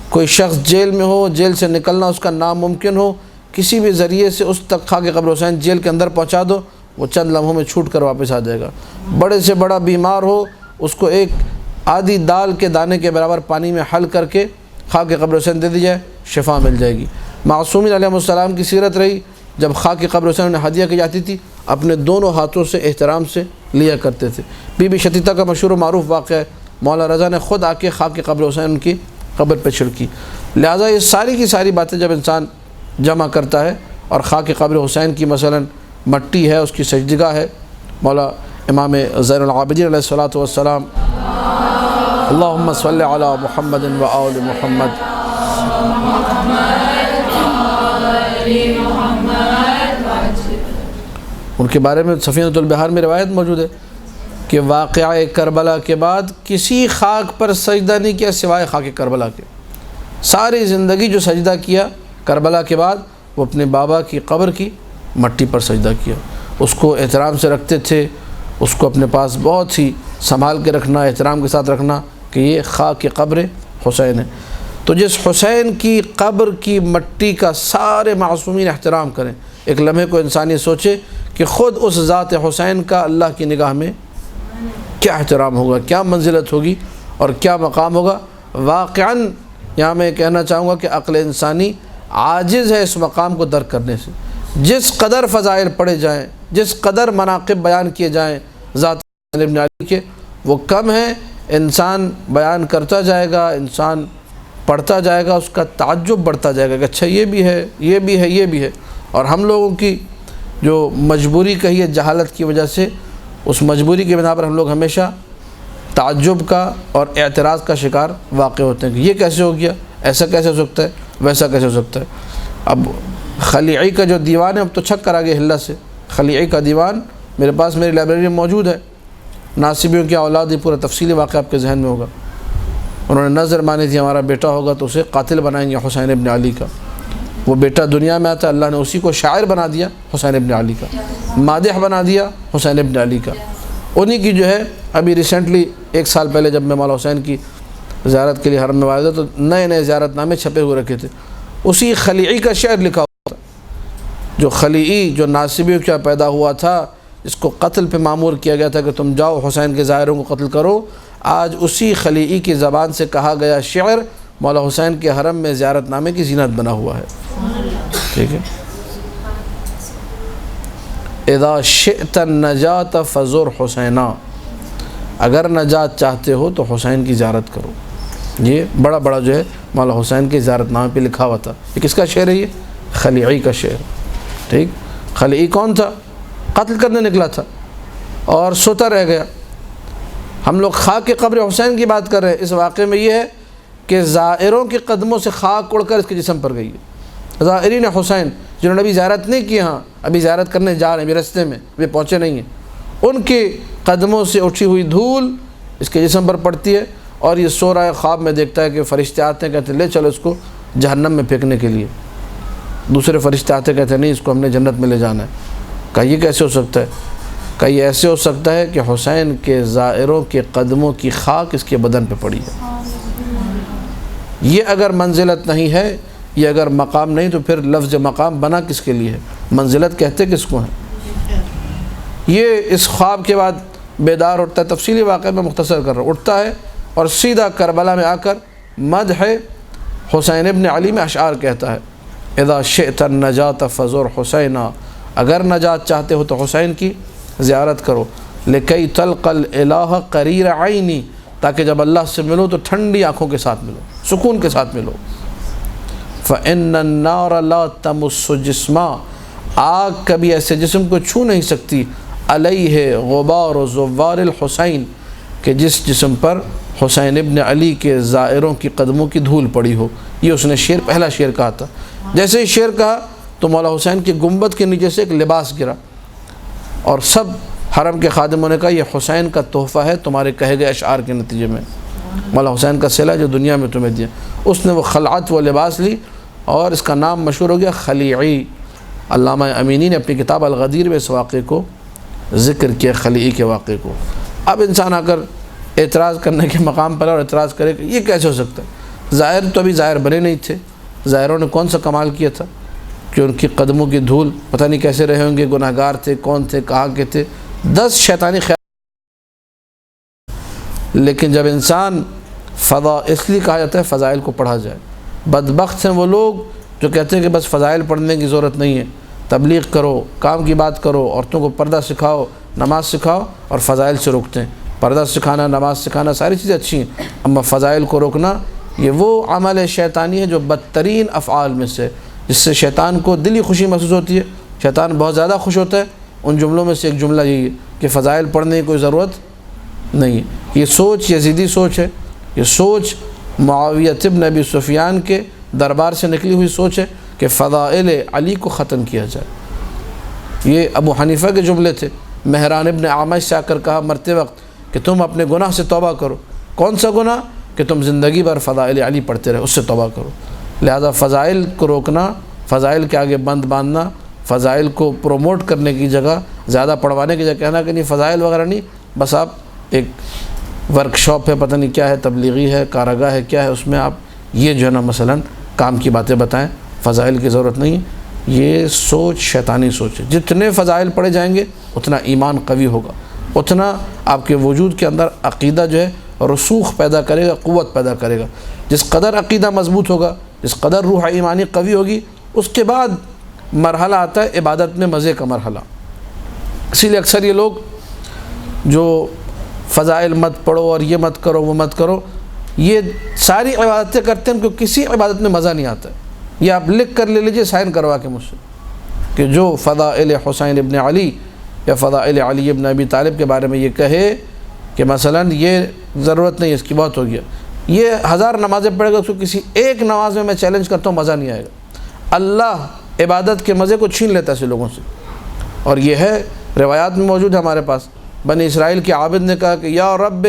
[SPEAKER 1] کوئی شخص جیل میں ہو، جیل سے نکلنا اس کا ناممکن ہو، کسی بھی ذریعے سے اس تک خاک قبر حسین جیل کے اندر پہنچا دو، وہ چند لمحوں میں چھوٹ کر واپس آ جائے گا۔ بڑے سے بڑا بیمار ہو، اس کو ایک آدھی دال کے دانے کے برابر پانی میں حل کر کے خاک قبر حسین دے دی جائے، شفا مل جائے گی۔ معصومین علیہ السلام کی سیرت رہی، جب خاک قبر حسین انہیں ہدیہ کی جاتی تھی اپنے دونوں ہاتھوں سے احترام سے لیا کرتے تھے۔ بی بی شتیتہ کا مشہور و معروف واقعہ ہے، مولا رضا نے خود آ کے خاک قبر حسین ان کی قبر پہ چھڑکی۔ لہٰذا یہ ساری کی ساری باتیں جب انسان جمع کرتا ہے، اور خاک قبر حسین کی مثلا مٹی ہے، اس کی سجدگاہ ہے، مولا امام زین العابدین علیہ الصلوۃ والسلام اللہم صلی علی محمد و آل محمد، ان کے بارے میں سفینۃ البحار میں روایت موجود ہے کہ واقعہ کربلا کے بعد کسی خاک پر سجدہ نہیں کیا سوائے خاک کربلا کے۔ ساری زندگی جو سجدہ کیا کربلا کے بعد، وہ اپنے بابا کی قبر کی مٹی پر سجدہ کیا۔ اس کو احترام سے رکھتے تھے، اس کو اپنے پاس بہت ہی سنبھال کے رکھنا، احترام کے ساتھ رکھنا کہ یہ خاک قبر حسین ہے۔ تو جس حسین کی قبر کی مٹی کا سارے معصومین احترام کریں، ایک لمحے کو انسان یہ سوچے کہ خود اس ذات حسین کا اللہ کی نگاہ میں کیا احترام ہوگا، کیا منزلت ہوگی اور کیا مقام ہوگا۔ واقعاً یہاں میں کہنا چاہوں گا کہ عقل انسانی عاجز ہے اس مقام کو درک کرنے سے۔ جس قدر فضائل پڑھے جائیں، جس قدر مناقب بیان کیے جائیں ذات حسین ابن علی کے، وہ کم ہیں۔ انسان بیان کرتا جائے گا، انسان پڑھتا جائے گا، اس کا تعجب بڑھتا جائے گا کہ اچھا یہ بھی ہے، یہ بھی ہے، یہ بھی ہے۔ اور ہم لوگوں کی جو مجبوری کہی ہے جہالت کی وجہ سے، اس مجبوری کی بنا پر ہم لوگ ہمیشہ تعجب کا اور اعتراض کا شکار واقع ہوتے ہیں کہ یہ کیسے ہو گیا، ایسا کیسے ہو سکتا ہے، ویسا کیسے ہو سکتا ہے۔ اب خلیعی کا جو دیوان ہے اب تو چھک کر آگے ہلا سے، خلیعی کا دیوان میرے پاس میری لائبریری میں موجود ہے۔ ناصبیوں کی اولاد، یہ پورا تفصیلی واقعہ آپ کے ذہن میں ہوگا۔ انہوں نے نظر مانی تھی ہمارا بیٹا ہوگا تو اسے قاتل بنائیں گے حسین ابن علی کا۔ وہ بیٹا دنیا میں آتا، اللہ نے اسی کو شاعر بنا دیا حسین ابن علی کا، مادح بنا دیا حسین ابن علی کا۔ انہی کی جو ہے ابھی ریسنٹلی 1 سال پہلے جب میں مولا حسین کی زیارت کے لیے حرم میں آیا تھا تو نئے نئے زیارت نامے چھپے ہوئے رکھے تھے، اسی خلیعی کا شعر لکھا ہوا تھا۔ جو خلیعی جو ناصبیوں کا پیدا ہوا تھا، جس کو قتل پہ معمور کیا گیا تھا کہ تم جاؤ حسین کے زائروں کو قتل کرو، آج اسی خلیعی کی زبان سے کہا گیا شعر مولا حسین کے حرم میں زیارت نامے کی زینت بنا ہوا ہے۔ ٹھیک ہے، اذا شئت النجات فزر حسینا، اگر نجات چاہتے ہو تو حسین کی زیارت کرو۔ یہ بڑا بڑا جو ہے مولا حسین کے زیارت نامے پہ لکھا ہوا تھا۔ یہ کس کا شعر ہے؟ یہ خلیعی کا شعر۔ ٹھیک، خلیعی کون تھا؟ قتل کرنے نکلا تھا اور سوتا رہ گیا۔ ہم لوگ خاک قبر حسین کی بات کر رہے ہیں، اس واقعے میں یہ ہے کہ زائروں کے قدموں سے خاک اڑ کر اس کے جسم پر گئی ہے۔ زائرین حسین جنہوں نے ابھی زیارت نہیں کی، ہاں ابھی زیارت کرنے جا رہے ہیں، ابھی رستے میں ابھی پہنچے نہیں ہیں، ان کے قدموں سے اٹھی ہوئی دھول اس کے جسم پر پڑتی ہے، اور یہ سو رہا ہے، خواب میں دیکھتا ہے کہ فرشتے آتے ہیں، کہتے ہیں لے چلو اس کو جہنم میں پھینکنے کے لیے۔ دوسرے فرشتے آتے کہتے ہیں نہیں، اس کو ہم نے جنت میں لے جانا ہے۔ کہا یہ کیسے ہو سکتا ہے؟ کہا یہ ایسے ہو سکتا ہے کہ حسین کے زائروں کے قدموں کی خاک اس کے بدن پہ پڑی ہے۔ یہ اگر منزلت نہیں ہے، یہ اگر مقام نہیں، تو پھر لفظ مقام بنا کس کے لیے ہے؟ منزلت کہتے کس کو ہیں؟ یہ اس خواب کے بعد بیدار اٹھتا ہے، تفصیلی واقعہ میں مختصر کر رہا ہوں، اٹھتا ہے اور سیدھا کربلا میں آ کر مدح حسین ابن علی میں اشعار کہتا ہے، اذا شئت النجات فزر حسینا، اگر نجات چاہتے ہو تو حسین کی زیارت کرو، لکی تلقى الالہ قریر عینی، تاکہ جب اللہ سے ملو تو ٹھنڈی آنکھوں کے ساتھ ملو، سکون کے ساتھ ملو۔ فإن النار لا تمس جسما، آگ کبھی ایسے جسم کو چھو نہیں سکتی، علیہ غبار زوار الحسین، کہ جس جسم پر حسین ابن علی کے زائروں کی قدموں کی دھول پڑی ہو۔ یہ اس نے شعر، پہلا شعر کہا تھا جیسے ہی شعر کہا تو مولا حسین کی گنبد کے نیچے سے ایک لباس گرا، اور سب حرم کے خادموں نے کہا یہ حسین کا تحفہ ہے تمہارے کہے گئے اشعار کے نتیجے میں، مولا حسین کا صلہ جو دنیا میں تمہیں دیا۔ اس نے وہ خلعت و لباس لی اور اس کا نام مشہور ہو گیا خلیعی۔ علامہ امینی نے اپنی کتاب الغدیر میں اس واقعے کو ذکر کیا، خلیعی کے واقعے کو۔ اب انسان آ کر اعتراض کرنے کے مقام پر اور اعتراض کرے کہ یہ کیسے ہو سکتا ہے؟ ظاہر تو ابھی ظاہر بنے نہیں تھے، ظاہروں نے کون سا کمال کیا تھا کہ ان کی قدموں کی دھول پتہ نہیں کیسے رہے ہوں گے، گناہ گار تھے، کون تھے، کہاں کے تھے، 10 شیطانی خیال۔ لیکن جب انسان اس لیے کہا جاتا ہے فضائل کو پڑھا جائے۔ بدبخت ہیں وہ لوگ جو کہتے ہیں کہ بس فضائل پڑھنے کی ضرورت نہیں ہے، تبلیغ کرو، کام کی بات کرو، عورتوں کو پردہ سکھاؤ، نماز سکھاؤ، اور فضائل سے روکتے ہیں۔ پردہ سکھانا، نماز سکھانا ساری چیزیں اچھی ہیں، اما فضائل کو روکنا یہ وہ عمل شیطانی ہے جو بدترین افعال میں سے، جس سے شیطان کو دلی خوشی محسوس ہوتی ہے، شیطان بہت زیادہ خوش ہوتا ہے۔ ان جملوں میں سے ایک جملہ یہی ہے کہ فضائل پڑھنے کی کوئی ضرورت نہیں ہے۔ یہ سوچ یزیدی سوچ ہے، یہ سوچ معاویہ ابن ابی سفیان کے دربار سے نکلی ہوئی سوچ ہے کہ فضائل علی کو ختم کیا جائے۔ یہ ابو حنیفہ کے جملے تھے۔ مہران ابن عامش سے آ کر کہا مرتے وقت کہ تم اپنے گناہ سے توبہ کرو۔ کون سا گناہ؟ کہ تم زندگی بھر فضائل علی پڑھتے رہے، اس سے توبہ کرو۔ لہذا فضائل کو روکنا، فضائل کے آگے بند باندھنا، فضائل کو پروموٹ کرنے کی جگہ، زیادہ پڑھوانے کی جگہ کہنا کہ نہیں فضائل وغیرہ نہیں، بس آپ ایک ورک شاپ ہے، پتہ نہیں کیا ہے، تبلیغی ہے، کارگاہ ہے، کیا ہے، اس میں آپ یہ جو ہے نا مثلاً کام کی باتیں بتائیں، فضائل کی ضرورت نہیں ہے۔ یہ سوچ شیطانی سوچ ہے۔ جتنے فضائل پڑھے جائیں گے اتنا ایمان قوی ہوگا، اتنا آپ کے وجود کے اندر عقیدہ جو ہے رسوخ پیدا کرے گا، قوت پیدا کرے گا۔ جس قدر عقیدہ مضبوط ہوگا، جس قدر روح ایمانی قوی ہوگی، اس کے بعد مرحلہ آتا ہے عبادت میں مزے کا مرحلہ۔ اسی لیے اکثر یہ لوگ جو فضائل مت پڑھو اور یہ مت کرو وہ مت کرو، یہ ساری عبادتیں کرتے ہیں کیونکہ کسی عبادت میں مزہ نہیں آتا ہے۔ یہ آپ لکھ کر لے لیجئے سائن کروا کے مجھ سے کہ جو فضائل حسین ابن علی یا فضائل علی ابن ابی طالب کے بارے میں یہ کہے کہ مثلاً یہ ضرورت نہیں، اس کی بہت ہو گیا، یہ 1000 نمازیں پڑھے گا، اس کو کسی ایک نماز میں چیلنج کرتا ہوں مزہ نہیں آئے گا۔ اللہ عبادت کے مزے کو چھین لیتا ہے ایسے لوگوں سے، اور یہ ہے روایات میں موجود ہے ہمارے پاس۔ بنی اسرائیل کے عابد نے کہا کہ یا رب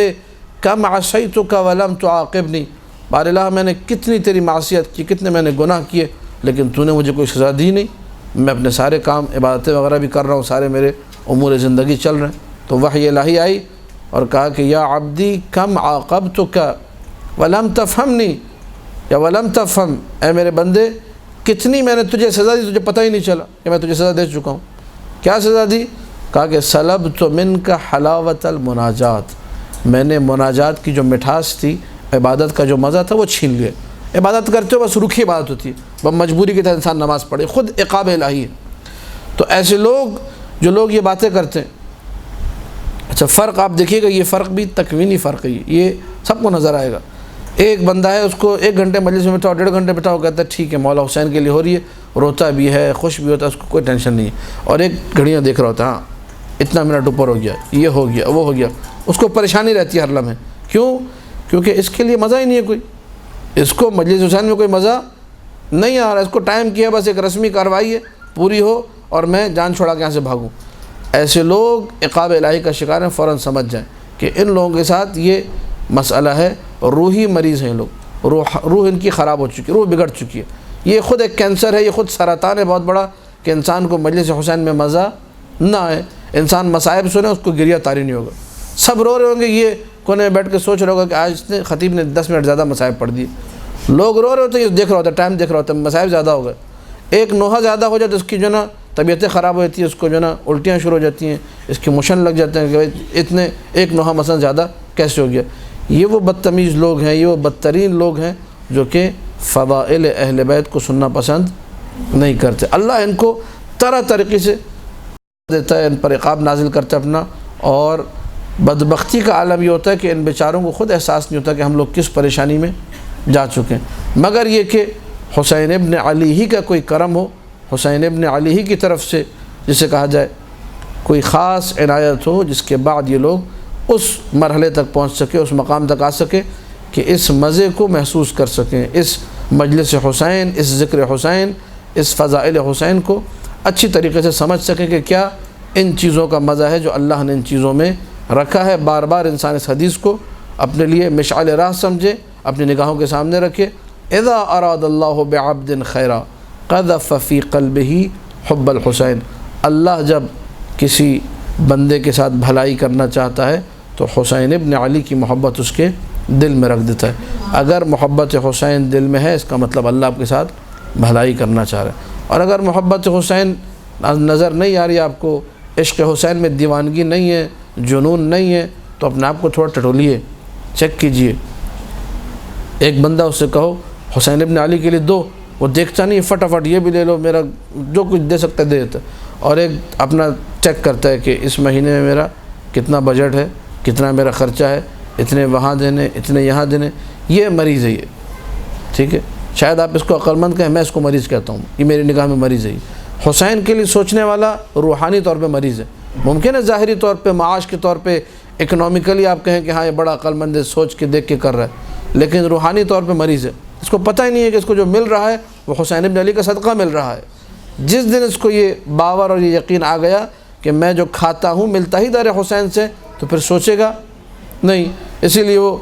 [SPEAKER 1] کم عصیتک ولم تعاقبنی، بار الہ میں نے کتنی تیری معصیت کی، کتنے میں نے گناہ کیے، لیکن تو نے مجھے کوئی سزا دی نہیں، میں اپنے سارے کام عبادتیں وغیرہ بھی کر رہا ہوں، سارے میرے امور زندگی چل رہے ہیں۔ تو وحی الہی آئی اور کہا کہ یا عبدی کم عاقبتک ولم تفہمنی، یا ولم تفہم، اے میرے بندے کتنی میں نے تجھے سزا دی، تجھے پتہ ہی نہیں چلا کہ میں تجھے سزا دے چکا ہوں۔ کیا سزا دی؟ کہا کہ سلبت منک حلاوت المناجات، میں نے مناجات کی جو مٹھاس تھی، عبادت کا جو مزہ تھا وہ چھین لیا۔ عبادت کرتے ہو بس رکھی عبادت ہوتی ہے، بس مجبوری کی طرح انسان نماز پڑھے، خود عقاب الہی ہے۔ تو ایسے لوگ جو لوگ یہ باتیں کرتے ہیں، اچھا فرق آپ دیکھیے گا، یہ فرق بھی تکوینی فرق ہے، یہ سب کو نظر آئے گا۔ ایک بندہ ہے، اس کو 1 گھنٹے مجلس میں بٹھاؤ، 1.5 گھنٹے بٹھاؤ، کہتا ہے ٹھیک ہے مولا حسین کے لیے ہو رہی ہے، روتا بھی ہے، خوش بھی ہوتا ہے، اس کو کوئی ٹینشن نہیں ہے۔ اور ایک گھڑیاں دیکھ رہا ہوتا ہے، ہاں اتنا منٹ اوپر ہو گیا، یہ ہو گیا، وہ ہو گیا، اس کو پریشانی رہتی ہے ہر لمحے۔ کیوں؟ کیونکہ اس کے لیے مزہ ہی نہیں ہے کوئی، اس کو مجلس حسین میں کوئی مزہ نہیں آ رہا، اس کو ٹائم کیا بس ایک رسمی کارروائی ہے، پوری ہو اور میں جان چھوڑا کے یہاں سے بھاگوں۔ ایسے لوگ عقاب الہی کا شکار ہیں، فوراً سمجھ جائیں کہ ان لوگوں کے ساتھ یہ مسئلہ ہے، روحی مریض ہیں یہ لوگ، روح ان کی خراب ہو چکی ہے، روح بگڑ چکی ہے۔ یہ خود ایک کینسر ہے، یہ خود سرطان ہے بہت بڑا کہ انسان کو مجلس حسین میں مزہ نہ آئے۔ انسان مصائب سنے اس کو گریہ طاری نہیں ہوگا، سب رو رہے ہوں گے، یہ کونے میں بیٹھ کے سوچ رہا ہوگا کہ آج نے خطیب نے 10 منٹ زیادہ مصائب پڑھ دیے۔ لوگ رو رہے ہوتے ہیں، یہ دیکھ رہا ہوتا ہے، ٹائم دیکھ رہا ہوتا ہے، مصائب زیادہ ہو گئے۔ ایک نوحہ زیادہ ہو جائے تو اس کی جو نا طبیعتیں خراب ہو جاتی ہیں، اس کو جو نا الٹیاں شروع ہو جاتی ہیں، اس کی موشن لگ جاتے ہیں کہ بھائی اتنے ایک نوحہ مثلا زیادہ کیسے ہو گیا۔ یہ وہ بدتمیز لوگ ہیں، یہ وہ بدترین لوگ ہیں جو کہ فضائل اہل بیت کو سننا پسند نہیں کرتے۔ اللہ ان کو طرح طریقے سے دیتا ہے، ان پر عقاب نازل کرتا ہے اپنا، اور بدبختی کا عالم یہ ہوتا ہے کہ ان بیچاروں کو خود احساس نہیں ہوتا کہ ہم لوگ کس پریشانی میں جا چکے ہیں، مگر یہ کہ حسین ابن علی ہی کا کوئی کرم ہو، حسین ابن علی ہی کی طرف سے جسے کہا جائے کوئی خاص عنایت ہو، جس کے بعد یہ لوگ اس مرحلے تک پہنچ سکے، اس مقام تک آ سکے کہ اس مزے کو محسوس کر سکیں، اس مجلس حسین، اس ذکر حسین، اس فضائل حسین کو اچھی طریقے سے سمجھ سکیں کہ کیا ان چیزوں کا مزہ ہے جو اللہ نے ان چیزوں میں رکھا ہے۔ بار بار انسان اس حدیث کو اپنے لیے مشعل راہ سمجھے، اپنی نگاہوں کے سامنے رکھے۔ اذا اراد اللہ بعبد خیرا قذف فی قلبہ حب الحسین، اللہ جب کسی بندے کے ساتھ بھلائی کرنا چاہتا ہے تو حسین ابن علی کی محبت اس کے دل میں رکھ دیتا ہے۔ اگر محبت حسین دل میں ہے، اس کا مطلب اللہ آپ کے ساتھ بھلائی کرنا چاہ رہا ہے۔ اور اگر محبت حسین نظر نہیں آ رہی آپ کو، عشق حسین میں دیوانگی نہیں ہے، جنون نہیں ہے، تو اپنے آپ کو تھوڑا ٹٹولیے، چیک کیجئے۔ ایک بندہ اس سے کہو حسین ابن علی کے لیے دو، وہ دیکھتا نہیں، فٹافٹ یہ بھی لے لو، میرا جو کچھ دے سکتا ہے دے دیتا ہے۔ اور ایک اپنا چیک کرتا ہے کہ اس مہینے میں میرا کتنا بجٹ ہے، کتنا میرا خرچہ ہے، اتنے وہاں دینے، اتنے یہاں دینے، یہ مریض ہے یہ، ٹھیک ہے۔ شاید آپ اس کو عقل مند کہیں، میں اس کو مریض کہتا ہوں، یہ میری نگاہ میں مریض ہے۔ حسین کے لیے سوچنے والا روحانی طور پہ مریض ہے۔ ممکن ہے ظاہری طور پہ، معاش کے طور پہ، اکنومیکلی آپ کہیں کہ ہاں یہ بڑا عقل مند ہے، سوچ کے دیکھ کے کر رہا ہے، لیکن روحانی طور پہ مریض ہے۔ اس کو پتہ ہی نہیں ہے کہ اس کو جو مل رہا ہے وہ حسین ابن علی کا صدقہ مل رہا ہے۔ جس دن اس کو یہ باور اور یہ یقین آ گیا کہ میں جو کھاتا ہوں ملتا ہی در حسین سے، تو پھر سوچے گا نہیں۔ اسی لیے وہ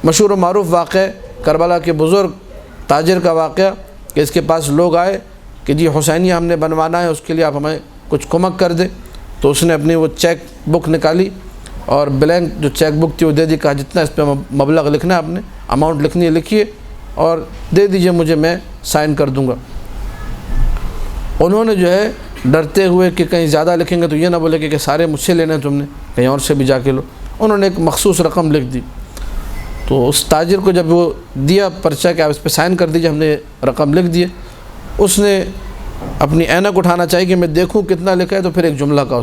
[SPEAKER 1] مشہور و معروف واقعہ کربلا کے بزرگ تاجر کا واقعہ کہ اس کے پاس لوگ آئے کہ جی حسینیہ ہم نے بنوانا ہے، اس کے لیے آپ ہمیں کچھ کمک کر دیں۔ تو اس نے اپنی وہ چیک بک نکالی اور بلینک جو چیک بک تھی وہ دے دی، کہا جتنا اس پہ مبلغ لکھنا ہے، آپ نے اماؤنٹ لکھنی ہے لکھیے اور دے دیجئے مجھے، میں سائن کر دوں گا۔ انہوں نے جو ہے ڈرتے ہوئے کہ کہیں زیادہ لکھیں گے تو یہ نہ بولے کہ سارے مجھ سے لینے ہیں تم نے، کہیں اور سے بھی جا کے لو، انہوں نے ایک مخصوص رقم لکھ دی۔ تو اس تاجر کو جب وہ دیا پرچہ کہ آپ اس پہ سائن کر دیجئے، ہم نے رقم لکھ دی، اس نے اپنی اینک اٹھانا چاہیے کہ میں دیکھوں کتنا لکھا ہے، تو پھر ایک جملہ کہا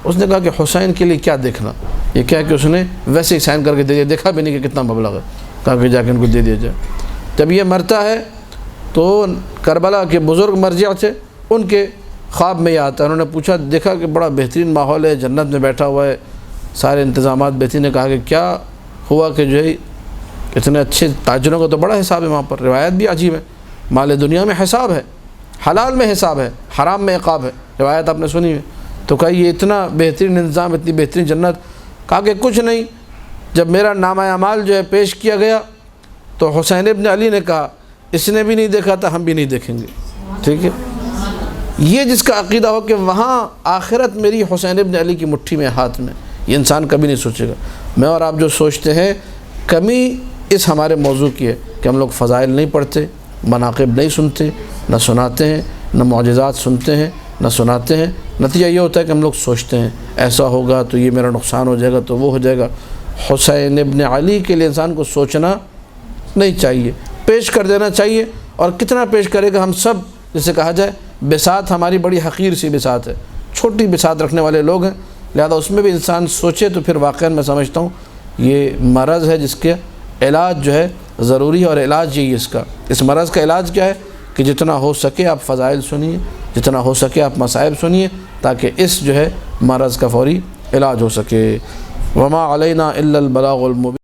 [SPEAKER 1] اس نے کہا کہ حسین کے لیے کیا دیکھنا، یہ کیا کہ اس نے ویسے ہی سائن کر کے دے دیا، دیکھا بھی نہیں کہ کتنا مبلغ ہے، کہا کہ جا کے ان کو دے دیا جائے۔ جب یہ مرتا ہے تو کربلا کے بزرگ مرجع تھے، ان کے خواب میں یہ آتا ہے، انہوں نے پوچھا، دیکھا کہ بڑا بہترین ماحول ہے، جنت میں بیٹھا ہوا ہے، سارے انتظامات بہترین، نے کہا کہ کیا ہوا کہ جو ہے اتنے اچھے تاجروں کا تو بڑا حساب ہے وہاں پر، روایت بھی عجیب ہے، مال دنیا میں حساب ہے، حلال میں حساب ہے، حرام میں عقاب ہے، روایت آپ نے سنی ہے۔ تو کہا یہ اتنا بہترین نظام، اتنی بہترین جنت، کہا کہ کچھ نہیں، جب میرا نامہ اعمال جو ہے پیش کیا گیا تو حسین ابن علی نے کہا اس نے بھی نہیں دیکھا تھا، ہم بھی نہیں دیکھیں گے، ٹھیک ہے۔ یہ جس کا عقیدہ ہو کہ وہاں آخرت میری حسین ابن علی کی مٹھی میں، ہاتھ میں، یہ انسان کبھی نہیں سوچے گا۔ میں اور آپ جو سوچتے ہیں، کمی اس ہمارے موضوع کی ہے کہ ہم لوگ فضائل نہیں پڑھتے، مناقب نہیں سنتے، نہ سناتے ہیں، نہ معجزات سنتے ہیں، نہ سناتے ہیں۔ نتیجہ یہ ہوتا ہے کہ ہم لوگ سوچتے ہیں ایسا ہوگا تو یہ میرا نقصان ہو جائے گا، تو وہ ہو جائے گا۔ حسین ابن علی کے لیے انسان کو سوچنا نہیں چاہیے، پیش کر دینا چاہیے۔ اور کتنا پیش کرے گا؟ ہم سب، جسے کہا جائے بساط ہماری بڑی حقیر سی بساط ہے، چھوٹی بساط رکھنے والے لوگ ہیں، لہذا اس میں بھی انسان سوچے تو پھر واقعاً میں سمجھتا ہوں یہ مرض ہے جس کے علاج جو ہے ضروری ہے، اور علاج یہی اس کا، اس مرض کا علاج کیا ہے کہ جتنا ہو سکے آپ فضائل سنیے، جتنا ہو سکے آپ مصائب سنیے، تاکہ اس جو ہے مرض کا فوری علاج ہو سکے۔ وما علینا الا البلاغ المبین۔